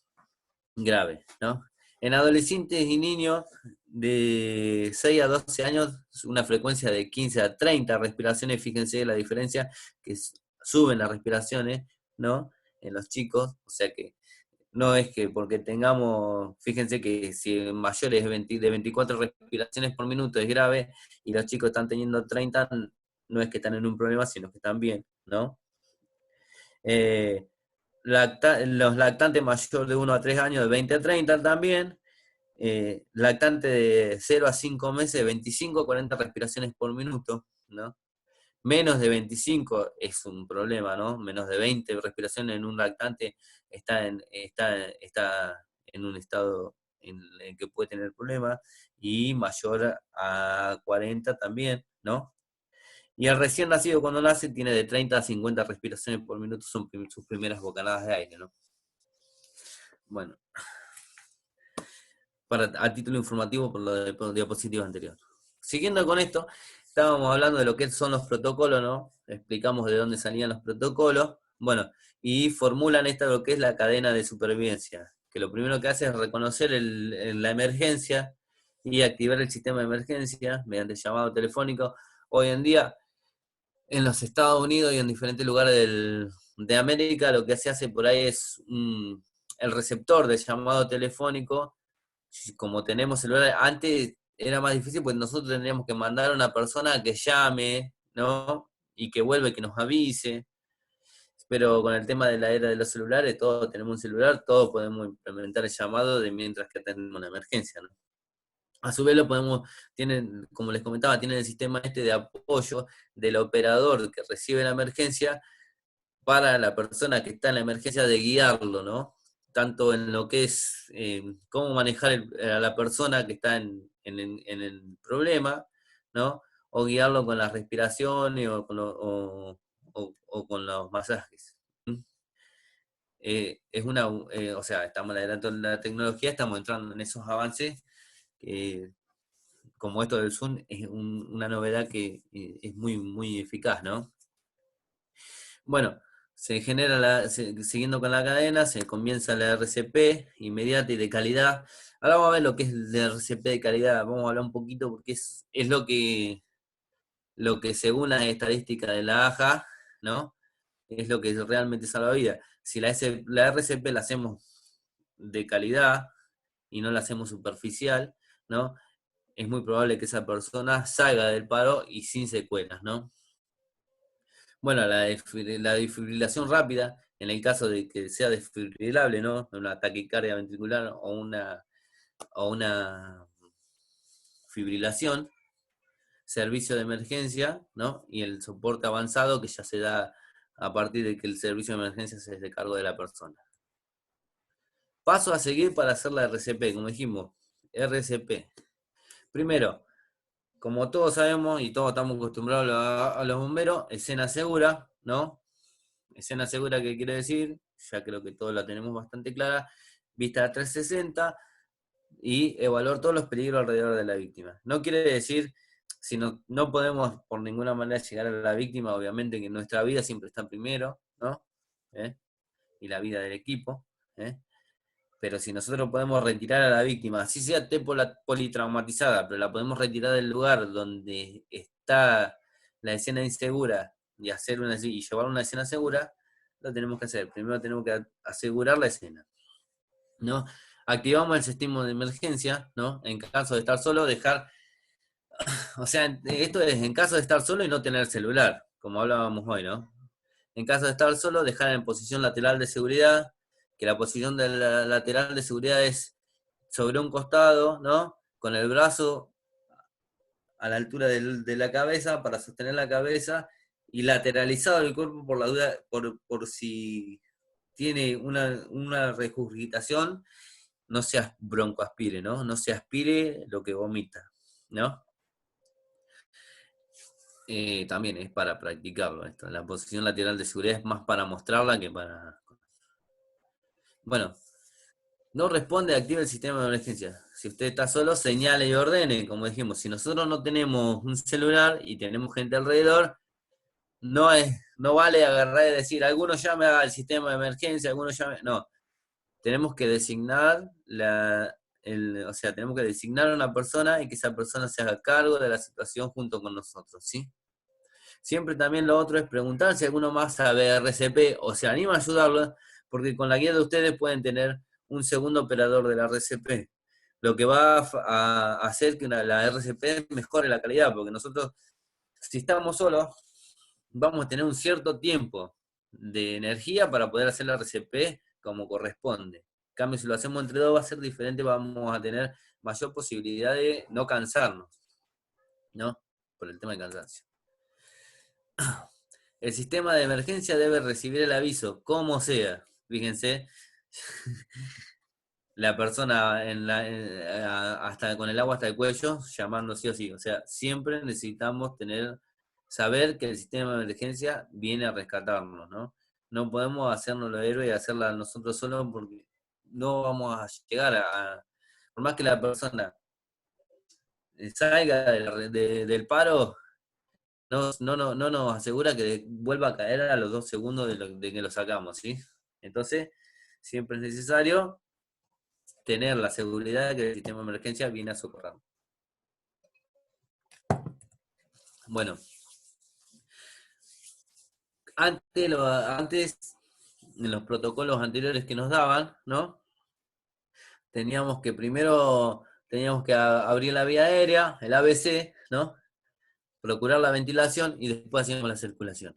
grave, ¿no? En adolescentes y niños de 6 a 12 años, una frecuencia de 15 a 30 respiraciones, fíjense la diferencia, que suben las respiraciones, ¿no? En los chicos, o sea que no es que porque tengamos, fíjense que si en mayores de 24 respiraciones por minuto es grave y los chicos están teniendo 30, no es que están en un problema, sino que están bien, ¿no? Los lactantes mayores de 1 a 3 años de 20 a 30 también, lactante de 0 a 5 meses de 25 a 40 respiraciones por minuto, ¿no? Menos de 25 es un problema, ¿no? Menos de 20 respiraciones en un lactante está en un estado en el que puede tener problemas, y mayor a 40 también, ¿no? Y el recién nacido cuando nace tiene de 30 a 50 respiraciones por minuto, son sus primeras bocanadas de aire, ¿no? Bueno, a título informativo por lo de diapositiva anterior. Siguiendo con esto, estábamos hablando de lo que son los protocolos, ¿no? Explicamos de dónde salían los protocolos, bueno, y formulan lo que es la cadena de supervivencia, que lo primero que hace es reconocer la emergencia y activar el sistema de emergencia mediante llamado telefónico. Hoy en día, en los Estados Unidos y en diferentes lugares de América, lo que se hace por ahí es el receptor de llamado telefónico. Como tenemos celular, antes era más difícil, pues nosotros tendríamos que mandar a una persona que llame, ¿no? Y que vuelva y que nos avise. Pero con el tema de la era de los celulares, todos tenemos un celular, todos podemos implementar el llamado de mientras que tenemos una emergencia, ¿no? A su vez como les comentaba, tienen el sistema de apoyo del operador que recibe la emergencia para la persona que está en la emergencia, de guiarlo, ¿no? Tanto en lo que es cómo manejar a la persona que está en el problema, ¿no? O guiarlo con las respiraciones o con los masajes. O sea, estamos adelantando la tecnología, estamos entrando en esos avances que, como esto del Zoom, es una novedad que es muy, muy eficaz, ¿no? Bueno, siguiendo con la cadena, se comienza la RCP inmediata y de calidad. Ahora vamos a ver lo que es la RCP de calidad, vamos a hablar un poquito porque es lo que según las estadísticas de la AJA, ¿no? Es lo que realmente salva vida. Si la RCP la hacemos de calidad y no la hacemos superficial, ¿no? Es muy probable que esa persona salga del paro y sin secuelas, ¿no? Bueno, la desfibrilación rápida, en el caso de que sea desfibrilable, ¿no? Una taquicardia ventricular o una fibrilación, servicio de emergencia, ¿no? Y el soporte avanzado, que ya se da a partir de que el servicio de emergencia se hace cargo de la persona. Paso a seguir para hacer la RCP, como dijimos, RCP. Primero, como todos sabemos y todos estamos acostumbrados a los bomberos, escena segura, ¿no? Escena segura, ¿qué quiere decir? Ya creo que todos la tenemos bastante clara. Vista a 360 y evaluar todos los peligros alrededor de la víctima. No quiere decir, si no podemos por ninguna manera llegar a la víctima, obviamente que nuestra vida siempre está primero, ¿no? Y la vida del equipo, ¿eh? Pero si nosotros podemos retirar a la víctima, así sea politraumatizada, pero la podemos retirar del lugar donde está la escena insegura y llevar una escena segura, lo tenemos que hacer. Primero tenemos que asegurar la escena, ¿no? Activamos el sistema de emergencia, ¿no? En caso de estar solo, o sea, esto es en caso de estar solo y no tener celular, como hablábamos hoy, ¿no? En caso de estar solo, dejar en posición lateral de seguridad, que la posición de la lateral de seguridad es sobre un costado, ¿no? Con el brazo a la altura de la cabeza para sostener la cabeza, y lateralizado el cuerpo por la duda, por si tiene una regurgitación, no se broncoaspire, ¿no? No se aspire lo que vomita. ¿no? También es para practicarlo esto. La posición lateral de seguridad es más para mostrarla que para... Bueno, no responde, activa el sistema de emergencia. Si usted está solo, señale y ordene, como dijimos. Si nosotros no tenemos un celular y tenemos gente alrededor, no vale agarrar y decir, algunos llame al sistema de emergencia, algunos llame... No, tenemos que designar o sea, tenemos que designar a una persona y que esa persona se haga cargo de la situación junto con nosotros, ¿sí? Siempre también lo otro es preguntar si alguno más sabe RCP o se anima a ayudarlo, porque con la guía de ustedes pueden tener un segundo operador de la RCP, lo que va a hacer que la RCP mejore la calidad, porque nosotros, si estamos solos, vamos a tener un cierto tiempo de energía para poder hacer la RCP como corresponde. En cambio, si lo hacemos entre dos va a ser diferente, vamos a tener mayor posibilidad de no cansarnos, ¿no? Por el tema de cansancio. El sistema de emergencia debe recibir el aviso, como sea. Fíjense, la persona hasta con el agua hasta el cuello, llamando sí o sí. O sea, siempre necesitamos saber que el sistema de emergencia viene a rescatarnos, ¿no? No podemos hacernos los héroes y hacerla nosotros solos porque no vamos a llegar por más que la persona salga del paro, no nos asegura que vuelva a caer a los 2 segundos de que lo sacamos, ¿sí? Entonces, siempre es necesario tener la seguridad de que el sistema de emergencia viene a socorrer. Bueno, antes, en los protocolos anteriores que nos daban, ¿no? Teníamos que abrir la vía aérea, el ABC, ¿no? Procurar la ventilación y después hacíamos la circulación.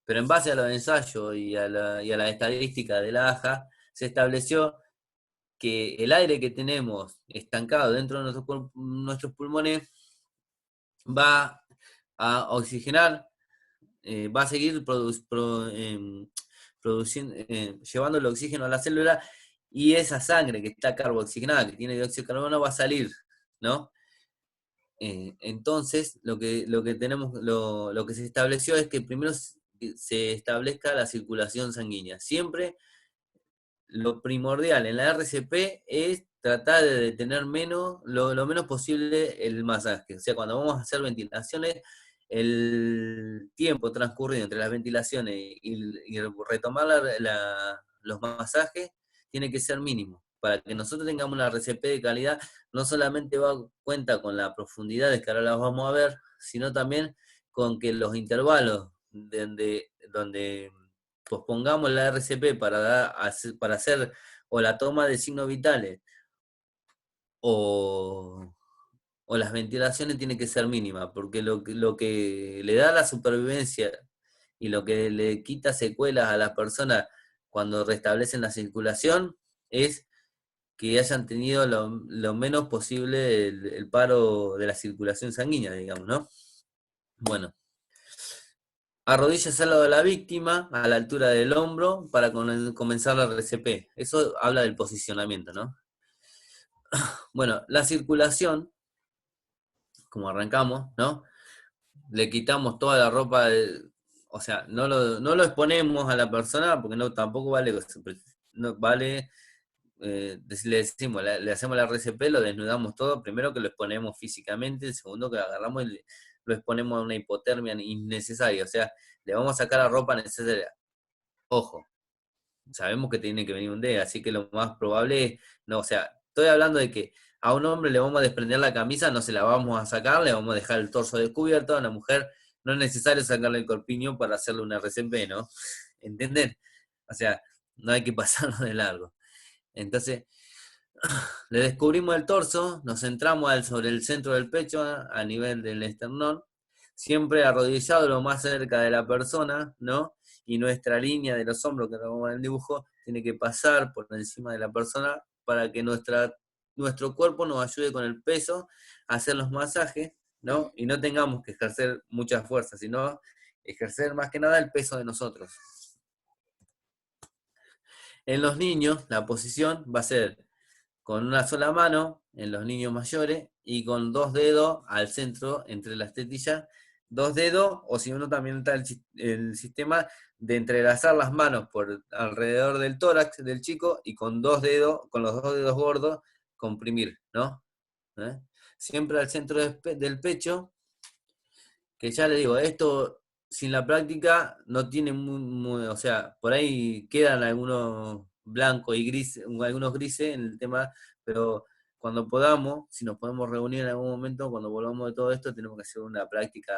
Pero en base a los ensayos y a la estadística de la AJA, se estableció que el aire que tenemos estancado dentro de nuestros pulmones va a oxigenar, va a seguir produciendo, llevando el oxígeno a la célula, y esa sangre que está carbooxigenada, que tiene dióxido de carbono, va a salir, ¿no? Entonces, lo que se estableció es que primero se establezca la circulación sanguínea. Siempre lo primordial en la RCP es tratar de detener lo menos posible el masaje. O sea, cuando vamos a hacer ventilaciones, el tiempo transcurrido entre las ventilaciones y retomar los masajes tiene que ser mínimo. Para que nosotros tengamos una RCP de calidad, no solamente cuenta con la profundidad que ahora las vamos a ver, sino también con que los intervalos donde pospongamos la RCP para hacer o la toma de signos vitales o, o las ventilaciones tienen que ser mínimas, porque lo que le da la supervivencia y lo que le quita secuelas a las personas cuando restablecen la circulación es que hayan tenido lo menos posible el paro de la circulación sanguínea, digamos, ¿no? Bueno, arrodíllese al lado de la víctima, a la altura del hombro, para comenzar la RCP. Eso habla del posicionamiento, ¿no? Bueno, la circulación, como arrancamos, ¿no? Le quitamos toda la ropa, o sea, no lo exponemos a la persona, porque tampoco vale, no vale, le decimos, le hacemos la RCP, lo desnudamos todo, primero que lo exponemos físicamente, el segundo que agarramos y lo exponemos a una hipotermia innecesaria, o sea, le vamos a sacar la ropa necesaria. Ojo, sabemos que tiene que venir un D, así que lo más probable es, no, o sea, estoy hablando de que a un hombre le vamos a desprender la camisa, no se la vamos a sacar, le vamos a dejar el torso descubierto, a una mujer no es necesario sacarle el corpiño para hacerle una RCP, ¿no? ¿Entienden? O sea, no hay que pasarlo de largo. Entonces, le descubrimos el torso, nos centramos sobre el centro del pecho, a nivel del esternón, siempre arrodillado lo más cerca de la persona, ¿no? Y nuestra línea de los hombros, que vemos en el dibujo, tiene que pasar por encima de la persona para que nuestro cuerpo nos ayude con el peso a hacer los masajes, ¿no? Y no tengamos que ejercer mucha fuerza, sino ejercer más que nada el peso de nosotros. En los niños, la posición va a ser con una sola mano, en los niños mayores, y con 2 dedos al centro, entre las tetillas, 2 dedos, o si no también está el sistema de entrelazar las manos por alrededor del tórax del chico y con 2 dedos, con los 2 dedos gordos, comprimir, ¿no? ¿Eh? Siempre al centro del pecho, que ya le digo, esto sin la práctica no tiene o sea, por ahí quedan algunos blancos y grises, algunos grises en el tema, pero cuando podamos, si nos podemos reunir en algún momento, cuando volvamos de todo esto, tenemos que hacer una práctica.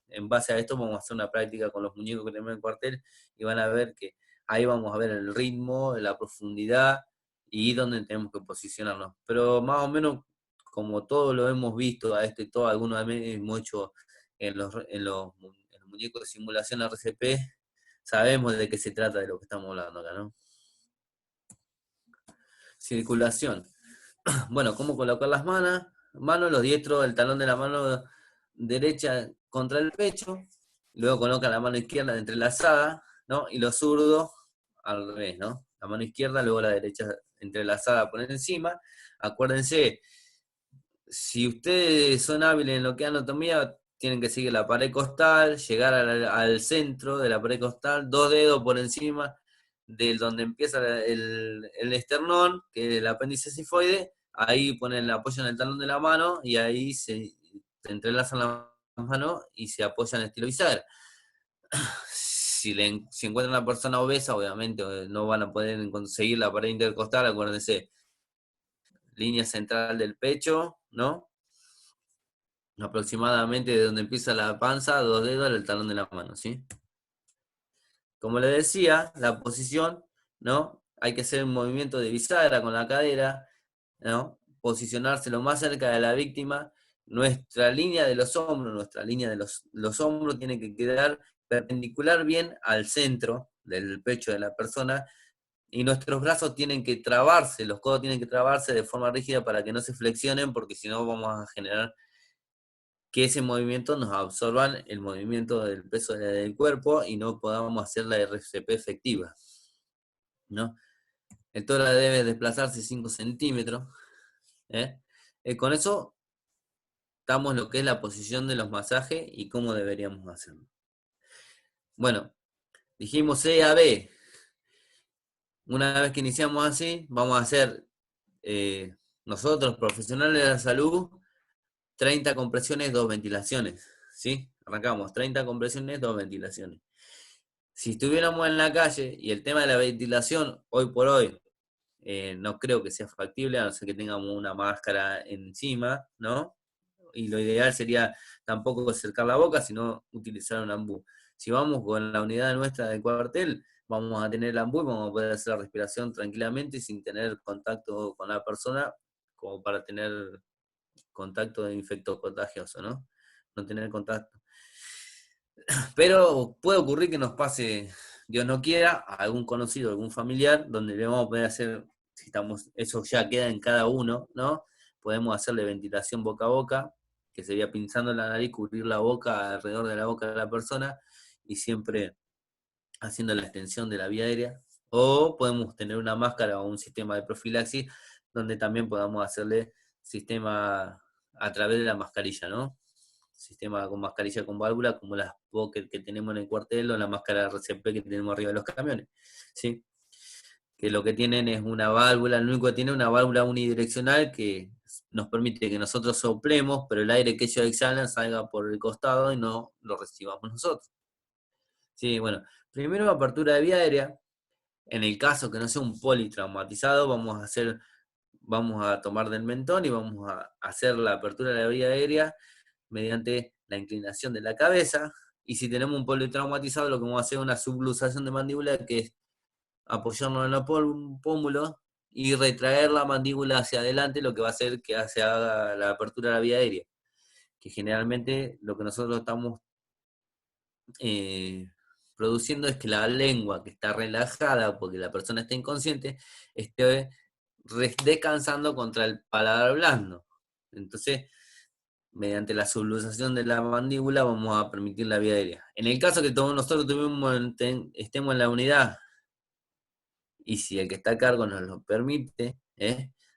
En base a esto vamos a hacer una práctica con los muñecos que tenemos en el cuartel y van a ver que ahí vamos a ver el ritmo, la profundidad y dónde tenemos que posicionarnos. Pero más o menos, como todo lo hemos visto a esto y todo, algunos hemos hecho en los muñecos de simulación RCP, sabemos de qué se trata de lo que estamos hablando acá, ¿no? Circulación. Bueno, cómo colocar las manos, los diestros, el talón de la mano derecha contra el pecho, luego coloca la mano izquierda entrelazada, ¿no? Y los zurdos al revés, ¿no? La mano izquierda, luego la derecha entrelazada por encima. Acuérdense, si ustedes son hábiles en lo que es anatomía, tienen que seguir la pared costal, llegar al centro de la pared costal, 2 dedos por encima de donde empieza el esternón, que es el apéndice cifoide, ahí ponen el apoyo en el talón de la mano y ahí se entrelazan las manos y se apoyan en estilo bisagra. Si encuentran una persona obesa, obviamente no van a poder conseguir la pared intercostal, acuérdense, línea central del pecho, ¿no? Aproximadamente de donde empieza la panza, 2 dedos al talón de la mano, ¿sí? Como le decía, la posición, ¿no? Hay que hacer un movimiento de bisagra con la cadera, ¿no? Posicionarse lo más cerca de la víctima. Nuestra línea de los hombros, nuestra línea de los hombros tiene que quedar perpendicular bien al centro del pecho de la persona y nuestros brazos tienen que trabarse, los codos tienen que trabarse de forma rígida para que no se flexionen, porque si no vamos a generar que ese movimiento nos absorban el movimiento del peso del cuerpo y no podamos hacer la RCP efectiva, ¿no? El tórax debe desplazarse 5 centímetros. ¿Eh? Con eso estamos en lo que es la posición de los masajes y cómo deberíamos hacerlo. Bueno, dijimos E a B. Una vez que iniciamos así, vamos a hacer nosotros, profesionales de la salud, 30 compresiones, 2 ventilaciones. ¿Sí? Arrancamos, 30 compresiones, 2 ventilaciones. Si estuviéramos en la calle y el tema de la ventilación, hoy por hoy, no creo que sea factible, a no ser que tengamos una máscara encima, ¿no? Y lo ideal sería tampoco acercar la boca, sino utilizar un ambú. Si vamos con la unidad nuestra del cuartel, vamos a tener el ambú y vamos a poder hacer la respiración tranquilamente sin tener contacto con la persona, como para tener contacto de infecto contagioso, ¿no? No tener contacto. Pero puede ocurrir que nos pase, Dios no quiera, a algún conocido, algún familiar, donde le vamos a poder hacer, si estamos, eso ya queda en cada uno, ¿no? Podemos hacerle ventilación boca a boca, que sería pinzando la nariz, cubrir la boca alrededor de la boca de la persona y siempre haciendo la extensión de la vía aérea. O podemos tener una máscara o un sistema de profilaxis donde también podamos hacerle sistema a través de la mascarilla, ¿no? Sistema con mascarilla con válvula, como las Pocket que tenemos en el cuartel o la máscara RCP que tenemos arriba de los camiones, ¿sí? Que lo que tienen es una válvula, lo único que tiene es una válvula unidireccional que nos permite que nosotros soplemos, pero el aire que ellos exhalan salga por el costado y no lo recibamos nosotros. Sí, bueno, primero apertura de vía aérea. En el caso que no sea un politraumatizado, vamos a tomar del mentón y vamos a hacer la apertura de la vía aérea mediante la inclinación de la cabeza, y si tenemos un politraumatizado, lo que vamos a hacer es una subluxación de mandíbula, que es apoyarnos en los pómulos y retraer la mandíbula hacia adelante, lo que va a hacer que se haga la apertura de la vía aérea, que generalmente lo que nosotros estamos eh, produciendo es que la lengua, que está relajada porque la persona está inconsciente, esté descansando contra el paladar blando. Entonces, mediante la subluxación de la mandíbula vamos a permitir la vía aérea. En el caso que todos nosotros estemos en la unidad, y si el que está a cargo nos lo permite,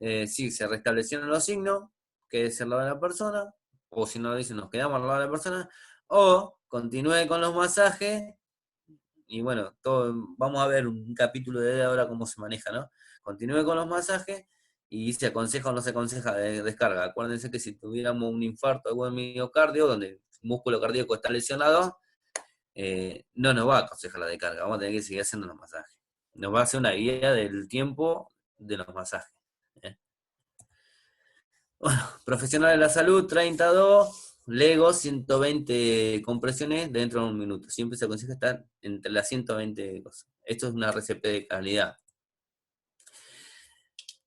Sí, se restablecieron los signos, quédese al lado de la persona, o si no lo dicen, nos quedamos al lado de la persona, o continúe con los masajes, y bueno, vamos a ver un capítulo de ahora cómo se maneja, ¿no? Continúe con los masajes, y se aconseja o no se aconseja de descarga. Acuérdense que si tuviéramos un infarto o algo en miocardio, donde el músculo cardíaco está lesionado, no nos va a aconsejar la descarga, vamos a tener que seguir haciendo los masajes. Nos va a hacer una guía del tiempo de los masajes. ¿Eh? Bueno, profesional de la salud, 32, Lego, 120 compresiones dentro de un minuto. Siempre se aconseja estar entre las 120 cosas. Esto es una RCP de calidad.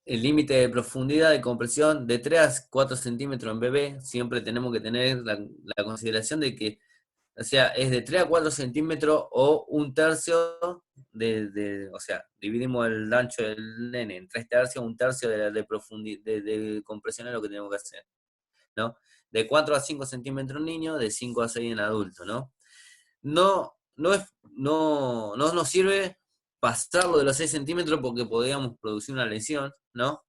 El límite de profundidad de compresión de 3 a 4 centímetros en bebé. Siempre tenemos que tener la consideración de que, o sea, es de 3 a 4 centímetros o un tercio o sea, dividimos el ancho del nene en 3 tercios, un tercio de profundidad, de compresión es lo que tenemos que hacer, ¿no? De 4 a 5 centímetros en niño, de 5 a 6 en adulto, ¿no? No nos sirve pasarlo de los 6 centímetros porque podríamos producir una lesión, ¿no?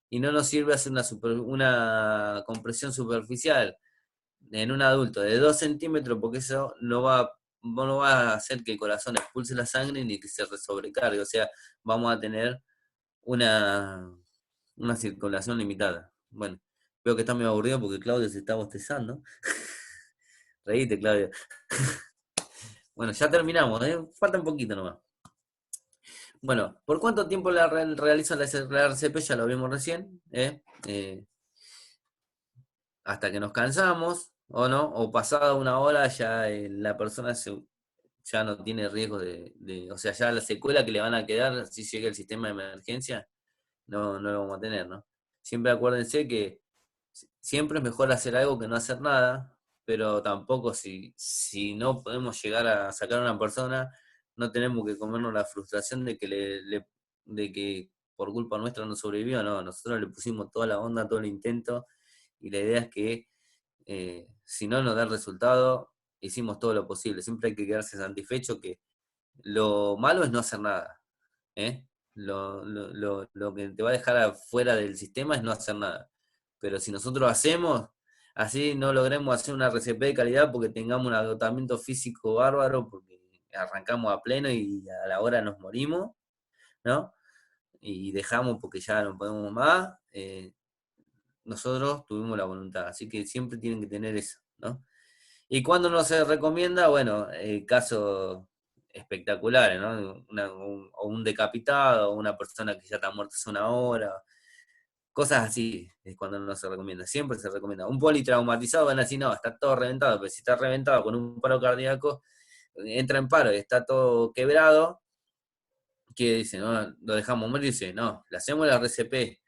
Y no nos sirve hacer una compresión superficial en un adulto de 2 centímetros porque eso no va a hacer que el corazón expulse la sangre ni que se sobrecargue, o sea, vamos a tener una, una circulación limitada. Bueno, veo que está medio aburrido porque Claudio se está bostezando. Reíte, Claudio. Bueno, ya terminamos, ¿eh? Falta un poquito nomás. Bueno, ¿por cuánto tiempo realizan la RCP? Ya lo vimos recién, ¿eh? Hasta que nos cansamos, o no, o pasada una hora ya la persona ya no tiene riesgo o sea, ya la secuela que le van a quedar si llega el sistema de emergencia, no lo vamos a tener, ¿no? Siempre acuérdense que siempre es mejor hacer algo que no hacer nada, pero tampoco si no podemos llegar a sacar a una persona, no tenemos que comernos la frustración de que de que por culpa nuestra no sobrevivió, no, nosotros le pusimos toda la onda, todo el intento, y la idea es que si no nos da el resultado, hicimos todo lo posible. Siempre hay que quedarse satisfecho que lo malo es no hacer nada. ¿Eh? Lo que te va a dejar afuera del sistema es no hacer nada. Pero si nosotros hacemos, así no logremos hacer una RCP de calidad porque tengamos un agotamiento físico bárbaro, porque arrancamos a pleno y a la hora nos morimos, ¿no? Y dejamos porque ya no podemos más, nosotros tuvimos la voluntad. Así que siempre tienen que tener eso, ¿no? Y cuando no se recomienda, bueno, casos espectaculares, ¿no? O un decapitado, o una persona que ya está muerta hace una hora, cosas así es cuando no se recomienda. Siempre se recomienda. Un politraumatizado van a decir, no, está todo reventado, pero si está reventado con un paro cardíaco, entra en paro y está todo quebrado, que dice, no, lo dejamos morir, dice, no, le hacemos la RCP.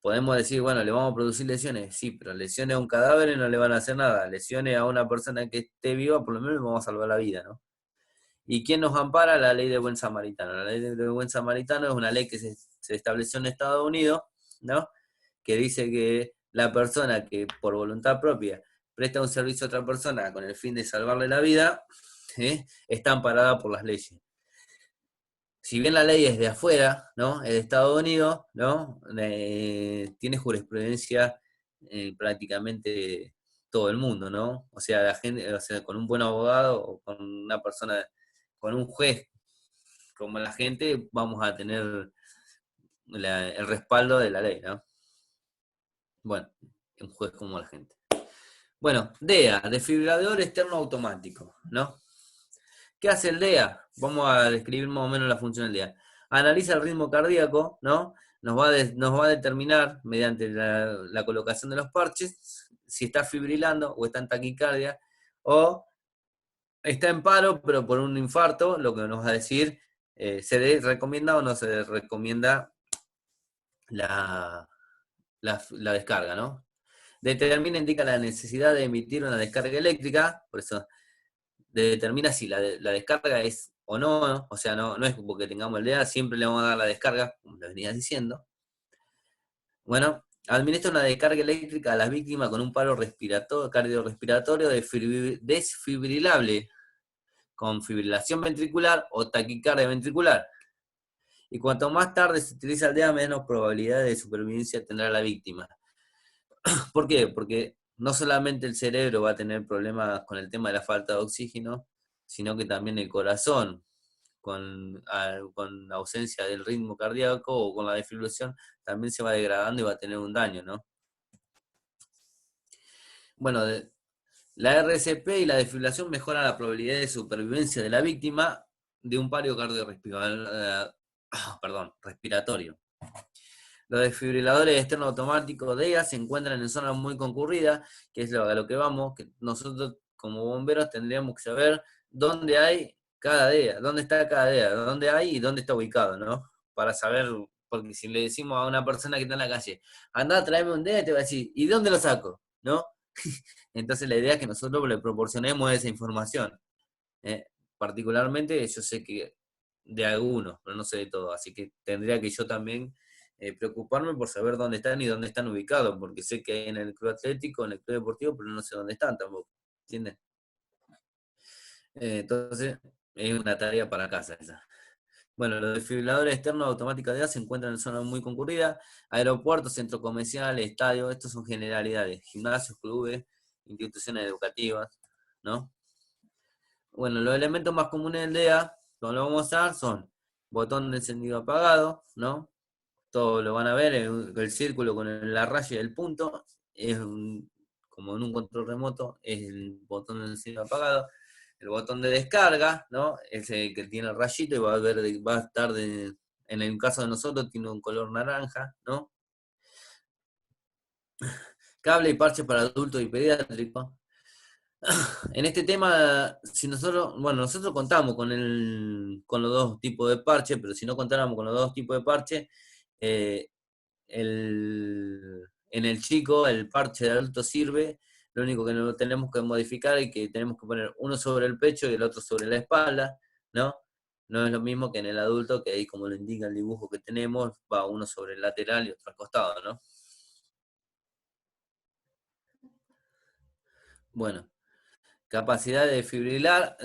Podemos decir, bueno, le vamos a producir lesiones, sí, pero lesiones a un cadáver no le van a hacer nada. Lesiones a una persona que esté viva, por lo menos le vamos a salvar la vida, ¿no? ¿Y quién nos ampara? La ley de buen samaritano. La ley de buen samaritano es una ley que se estableció en Estados Unidos, ¿no? Que dice que la persona que por voluntad propia presta un servicio a otra persona con el fin de salvarle la vida, está amparada por las leyes. Si bien la ley es de afuera, ¿no? Es de Estados Unidos, ¿no? Tiene jurisprudencia prácticamente todo el mundo, ¿no? O sea, la gente, o sea, con un buen abogado o con una persona, con un juez como la gente, vamos a tener el respaldo de la ley, ¿no? Bueno, un juez como la gente. Bueno, DEA, desfibrilador externo automático, ¿no? ¿Qué hace el DEA? Vamos a describir más o menos la función del DEA. Analiza el ritmo cardíaco, ¿no? Nos va a determinar, mediante la colocación de los parches, si está fibrilando o está en taquicardia, o está en paro, pero por un infarto, lo que nos va a decir, ¿se recomienda o no se recomienda la descarga, ¿no? Determina, indica la necesidad de emitir una descarga eléctrica, por eso determina si la descarga es o no, o sea, no es porque tengamos el DEA, siempre le vamos a dar la descarga, como le venía diciendo. Bueno, administra una descarga eléctrica a las víctimas con un paro cardiorrespiratorio desfibrilable, con fibrilación ventricular o taquicardia ventricular. Y cuanto más tarde se utiliza el DEA, menos probabilidad de supervivencia tendrá la víctima. ¿Por qué? Porque no solamente el cerebro va a tener problemas con el tema de la falta de oxígeno, sino que también el corazón, con ausencia del ritmo cardíaco o con la desfibrilación, también se va degradando y va a tener un daño, ¿no? Bueno, la RCP y la desfibrilación mejoran la probabilidad de supervivencia de la víctima de un paro respiratorio. Los desfibriladores externos automáticos DEA se encuentran en zonas muy concurridas, que es a lo que vamos, que nosotros como bomberos tendríamos que saber dónde hay cada DEA, dónde está cada DEA, dónde hay y dónde está ubicado, ¿no? Para saber, porque si le decimos a una persona que está en la calle, anda, tráeme un DEA, te va a decir, ¿y dónde lo saco? ¿No? Entonces la idea es que nosotros le proporcionemos esa información. ¿eh? Particularmente yo sé que de algunos, pero no sé de todos, así que tendría que yo también preocuparme por saber dónde están y dónde están ubicados, porque sé que hay en el club atlético, en el club deportivo, pero no sé dónde están tampoco, ¿entiendes? Entonces, es una tarea para casa esa. Bueno, los desfibriladores externos automáticos de gas se encuentran en zonas muy concurridas, aeropuertos, centros comerciales, estadios, estos son generalidades, gimnasios, clubes, instituciones educativas, ¿no? Bueno, los elementos más comunes del DEA, cuando lo vamos a usar, son botón de encendido apagado, ¿no? Todos lo van a ver, el círculo con la raya y el punto, es como en un control remoto, es el botón de encendido apagado. El botón de descarga, ¿no? Es el que tiene el rayito y va a estar, en el caso de nosotros, tiene un color naranja, ¿no? Cable y parche para adultos y pediátricos. En este tema, si nosotros, bueno, nosotros contamos con los dos tipos de parche, pero si no contáramos con los dos tipos de parche, eh, en el chico el parche de adulto sirve, lo único que no tenemos que modificar es que tenemos que poner uno sobre el pecho y el otro sobre la espalda, ¿no? No es lo mismo que en el adulto, que ahí como lo indica el dibujo que tenemos, va uno sobre el lateral y otro al costado, ¿no? Bueno. Capacidad de fibrilar,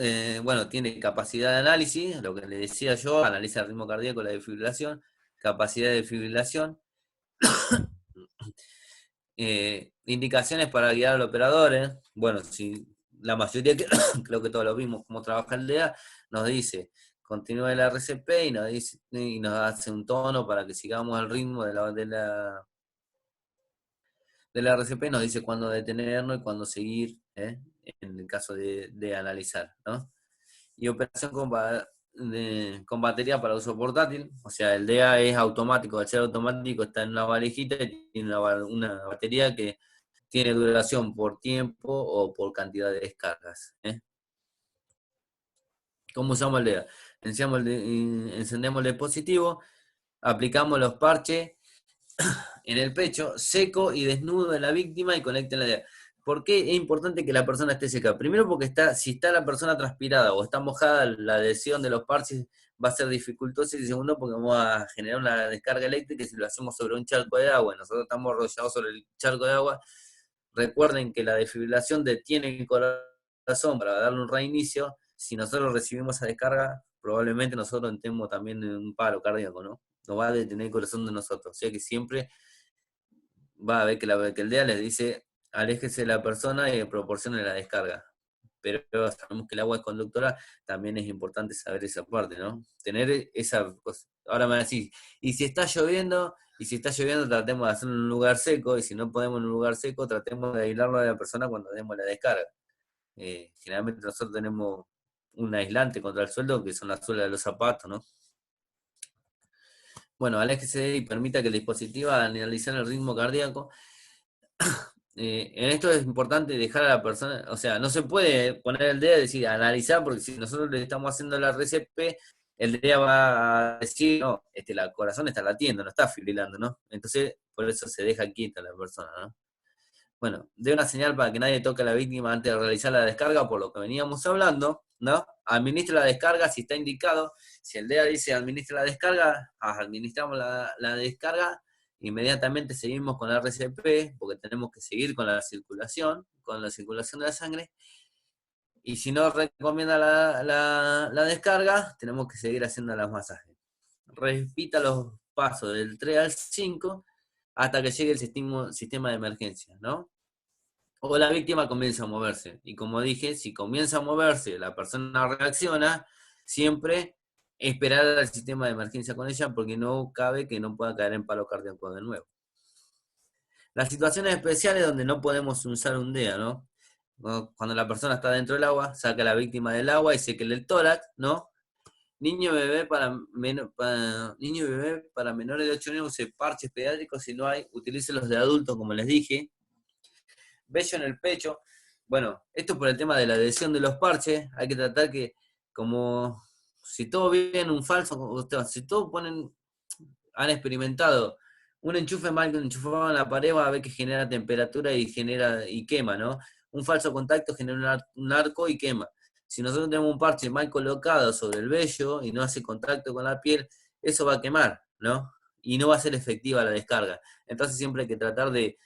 bueno, tiene capacidad de análisis, lo que le decía yo, analiza el ritmo cardíaco, la defibrilación, capacidad de fibrilación, indicaciones para guiar al operador, bueno, si la mayoría, creo que todos lo vimos, cómo trabaja el DEA, nos dice, continúa el RCP y nos dice, y nos hace un tono para que sigamos el ritmo de la RCP, nos dice cuándo detenernos y cuándo seguir, en el caso de analizar, ¿no? Y operación con batería para uso portátil, o sea, el DEA es automático, al ser automático está en una valijita y tiene una batería que tiene duración por tiempo o por cantidad de descargas. ¿Cómo usamos el DEA? Encendemos el dispositivo, aplicamos los parches en el pecho, seco y desnudo de la víctima y conecten la idea. ¿Por qué es importante que la persona esté seca? Primero porque si está la persona transpirada o está mojada, la adhesión de los parches va a ser dificultosa, y segundo porque vamos a generar una descarga eléctrica y si lo hacemos sobre un charco de agua, nosotros estamos rodeados sobre el charco de agua, recuerden que la desfibrilación detiene el corazón para darle un reinicio, si nosotros recibimos esa descarga, probablemente nosotros entremos también en un paro cardíaco, ¿no? No va a detener el corazón de nosotros, o sea que siempre va a ver que el DEA les dice, aléjese de la persona y proporcione la descarga. Pero sabemos que el agua es conductora, también es importante saber esa parte, ¿no? Tener esa cosa. Ahora me decís, y si está lloviendo, tratemos de hacerlo en un lugar seco, y si no podemos en un lugar seco, tratemos de aislarlo de la persona cuando demos la descarga. Generalmente nosotros tenemos un aislante contra el suelo, que son las suelas de los zapatos, ¿no? Bueno, aléjese y permita que el dispositivo analice el ritmo cardíaco. En esto es importante dejar a la persona, o sea, no se puede poner el dedo y decir analizar, porque si nosotros le estamos haciendo la RCP, el DEA va a decir, no, la corazón está latiendo, no está fibrilando, ¿no? Entonces, por eso se deja quieta la persona, ¿no? Bueno, dé una señal para que nadie toque a la víctima antes de realizar la descarga, por lo que veníamos hablando, ¿no? Administra la descarga si está indicado. Si el DEA dice administra la descarga, administramos la descarga, inmediatamente seguimos con la RCP, porque tenemos que seguir con la circulación de la sangre. Y si no recomienda la descarga, tenemos que seguir haciendo los masajes. repita los pasos del 3 al 5 hasta que llegue el sistema de emergencia, ¿no? O la víctima comienza a moverse. Y como dije, si comienza a moverse, la persona reacciona, siempre esperar al sistema de emergencia con ella porque no cabe que no pueda caer en paro cardíaco de nuevo. Las situaciones especiales donde no podemos usar un DEA, ¿no? Cuando la persona está dentro del agua, saca a la víctima del agua y seque el tórax, ¿no? Niño y bebé niño y bebé para menores de 8 años use parches pediátricos, si no hay, utilice los de adultos, como les dije. Vello en el pecho. Bueno, esto por el tema de la adhesión de los parches, hay que tratar que, como si todo viene un falso, si todos han experimentado un enchufe mal enchufado en la pared, va a ver que genera temperatura y quema, ¿no? Un falso contacto genera un arco y quema. Si nosotros tenemos un parche mal colocado sobre el vello y no hace contacto con la piel, eso va a quemar, ¿no? Y no va a ser efectiva la descarga. Entonces siempre hay que tratar de,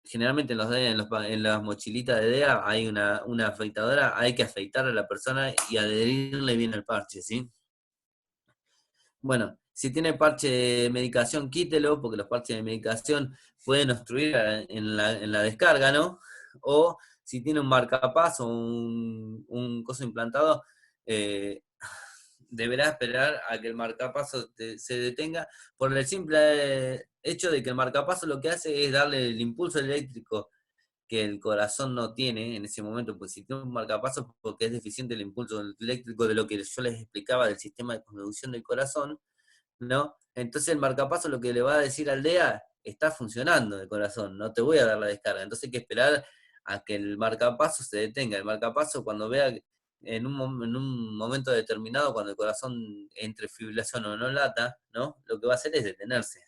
generalmente en las mochilitas de DEA hay una afeitadora, hay que afeitar a la persona y adherirle bien el parche, ¿sí? Bueno, si tiene parche de medicación, quítelo, porque los parches de medicación pueden obstruir en la descarga, ¿no? O si tiene un marcapaso o un coso implantado, eh, deberá esperar a que el marcapaso se detenga, por el simple hecho de que el marcapaso lo que hace es darle el impulso eléctrico que el corazón no tiene en ese momento, pues si tiene un marcapaso porque es deficiente el impulso eléctrico de lo que yo les explicaba del sistema de conducción del corazón, ¿no? Entonces el marcapaso lo que le va a decir al DEA, está funcionando el corazón, no te voy a dar la descarga. Entonces hay que esperar a que el marcapaso se detenga. El marcapaso cuando vea en un momento determinado, cuando el corazón entre fibrilación o no lata, ¿no? Lo que va a hacer es detenerse.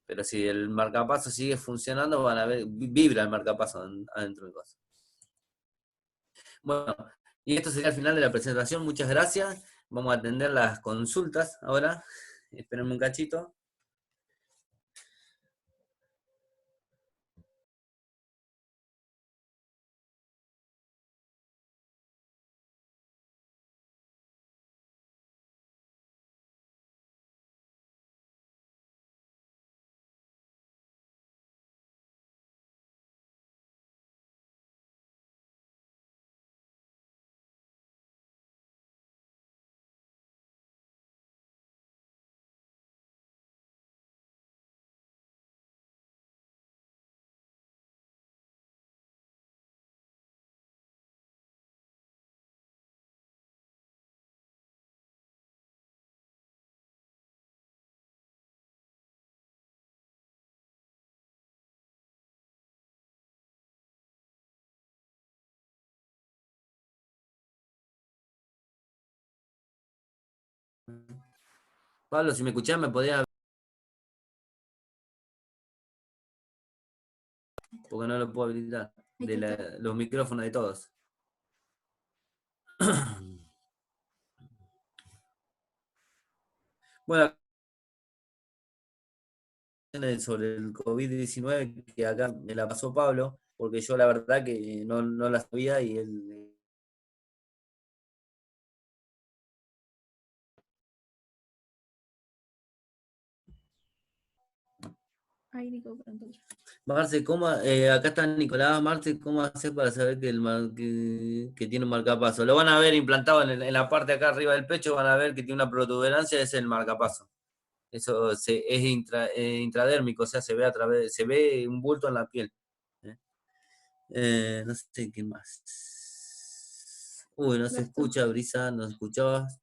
Pero si el marcapaso sigue funcionando, van a ver, vibra el marcapaso adentro del coso. Bueno, y esto sería el final de la presentación. Muchas gracias. Vamos a atender las consultas ahora. Espérenme un cachito. Pablo, si me escuchás, me podía. Porque no lo puedo habilitar. Los micrófonos de todos. Bueno, sobre el COVID-19, que acá me la pasó Pablo, porque yo la verdad que no la sabía y él. Ay, Nico, pronto. Marce, acá está Nicolás, Marce, ¿cómo haces para saber que tiene un marcapaso? Lo van a ver implantado en la parte acá arriba del pecho, van a ver que tiene una protuberancia, es el marcapaso. Eso es intradérmico, o sea, se ve un bulto en la piel. No sé qué más. Uy, no se escucha, Brisa, ¿no escuchabas?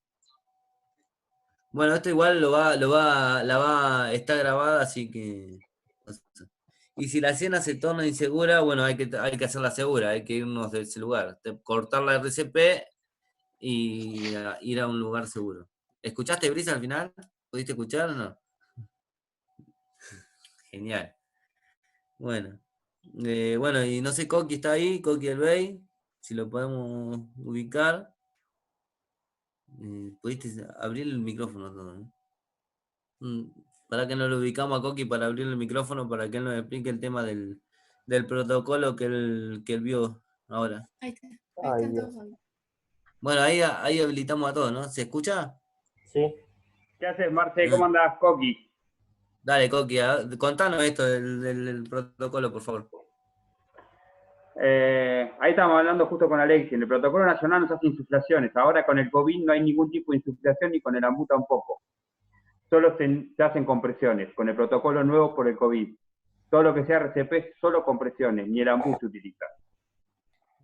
Bueno, esto igual está grabada, así que. Y si la escena se torna insegura, bueno, hay que hacerla segura, hay que irnos de ese lugar. Cortar la RCP y ir a un lugar seguro. ¿Escuchaste, Brisa, al final? ¿Pudiste escuchar o no? Genial. Bueno. Bueno, y no sé, Coqui está ahí, Coqui el Bey, si lo podemos ubicar. Pudiste abrir el micrófono todo, ¿no? Para que no lo ubicamos a Coqui para abrir el micrófono para que él nos explique el tema del protocolo que él vio ahora. Ahí está. Ahí están todos. Bueno, ahí habilitamos a todos, ¿no? ¿Se escucha? Sí. ¿Qué haces, Marce? ¿Cómo andás, Coqui? Dale, Coqui, contanos esto del protocolo, por favor. Ahí estamos hablando justo con Alexi. En el protocolo nacional no se hacen insuflaciones. Ahora con el COVID no hay ningún tipo de insuflación ni con el AMBU tampoco. Solo se hacen compresiones. Con el protocolo nuevo por el COVID. Todo lo que sea RCP es solo compresiones, ni el AMBU se utiliza.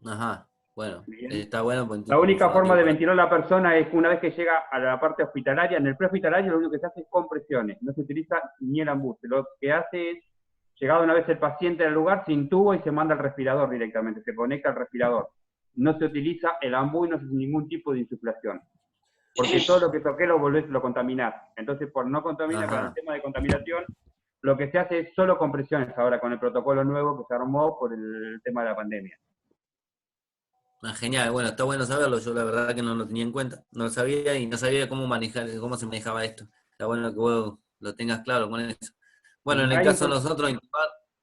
Ajá, bueno, Bien. está bueno. Pues, La única forma de para... ventilar a la persona es una vez que llega a la parte hospitalaria. En el prehospitalario lo único que se hace es compresiones. No se utiliza ni el AMBU. Lo que hace es, llegado una vez el paciente al lugar, se intuba y se manda al respirador directamente. Se conecta al respirador. No se utiliza el AMBU y no se hace ningún tipo de insuflación. Porque todo lo que toqué lo contaminás. Entonces, por no contaminar, con el tema de contaminación, lo que se hace es solo compresiones ahora con el protocolo nuevo que se armó por el tema de la pandemia. Genial, bueno, está bueno saberlo. Yo la verdad que no lo tenía en cuenta. No lo sabía y no sabía cómo se manejaba esto. Está bueno que vos lo tengas claro con eso. Bueno, en el caso de nosotros,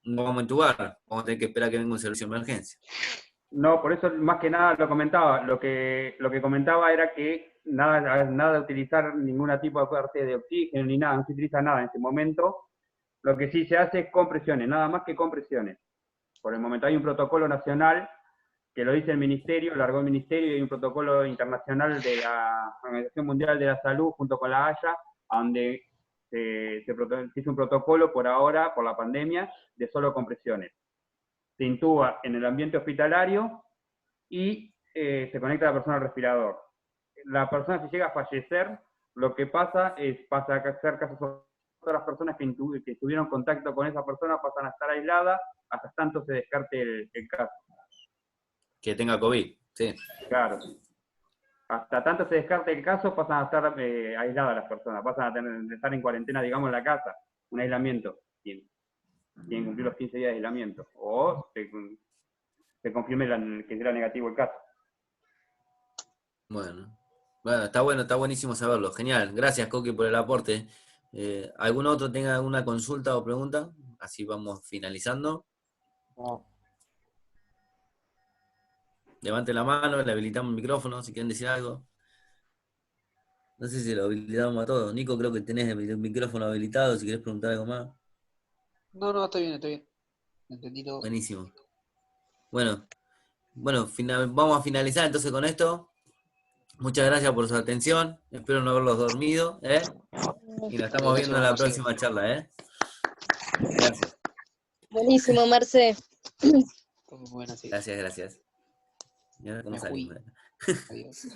no vamos a intubar. Vamos a tener que esperar que venga un servicio de emergencia. No, por eso más que nada lo comentaba. Lo que comentaba era que nada de utilizar ningún tipo de parte de oxígeno ni nada, no se utiliza nada en este momento. Lo que sí se hace es compresiones, nada más que compresiones. Por el momento hay un protocolo nacional que lo dice el ministerio, lo largó el ministerio, y hay un protocolo internacional de la Organización Mundial de la Salud junto con la Haya, donde se hizo un protocolo por ahora, por la pandemia, de solo compresiones. Se intuba en el ambiente hospitalario y se conecta a la persona al respirador. La persona, si llega a fallecer, lo que pasa a ser casos, todas las personas que tuvieron contacto con esa persona pasan a estar aisladas hasta tanto se descarte el caso. Que tenga COVID, sí. Claro. Hasta tanto se descarte el caso, pasan a estar aisladas las personas, pasan a estar en cuarentena, digamos, en la casa, un aislamiento. Tienen que cumplir los 15 días de aislamiento. O se confirme que será negativo el caso. Bueno, está buenísimo saberlo. Genial. Gracias, Coqui, por el aporte. ¿Algún otro tenga alguna consulta o pregunta? Así vamos finalizando. No. Levante la mano, le habilitamos el micrófono si quieren decir algo. No sé si lo habilitamos a todos. Nico, creo que tenés el micrófono habilitado, si querés preguntar algo más. No, está bien, está bien. Entendí todo. Buenísimo. Bueno, vamos a finalizar entonces con esto. Muchas gracias por su atención. Espero no haberlos dormido. Y nos estamos viendo en la próxima charla. Gracias. Buenísimo, Marce. Muy buena, sí. Gracias. Y ahora, ¿cómo salimos? Adiós.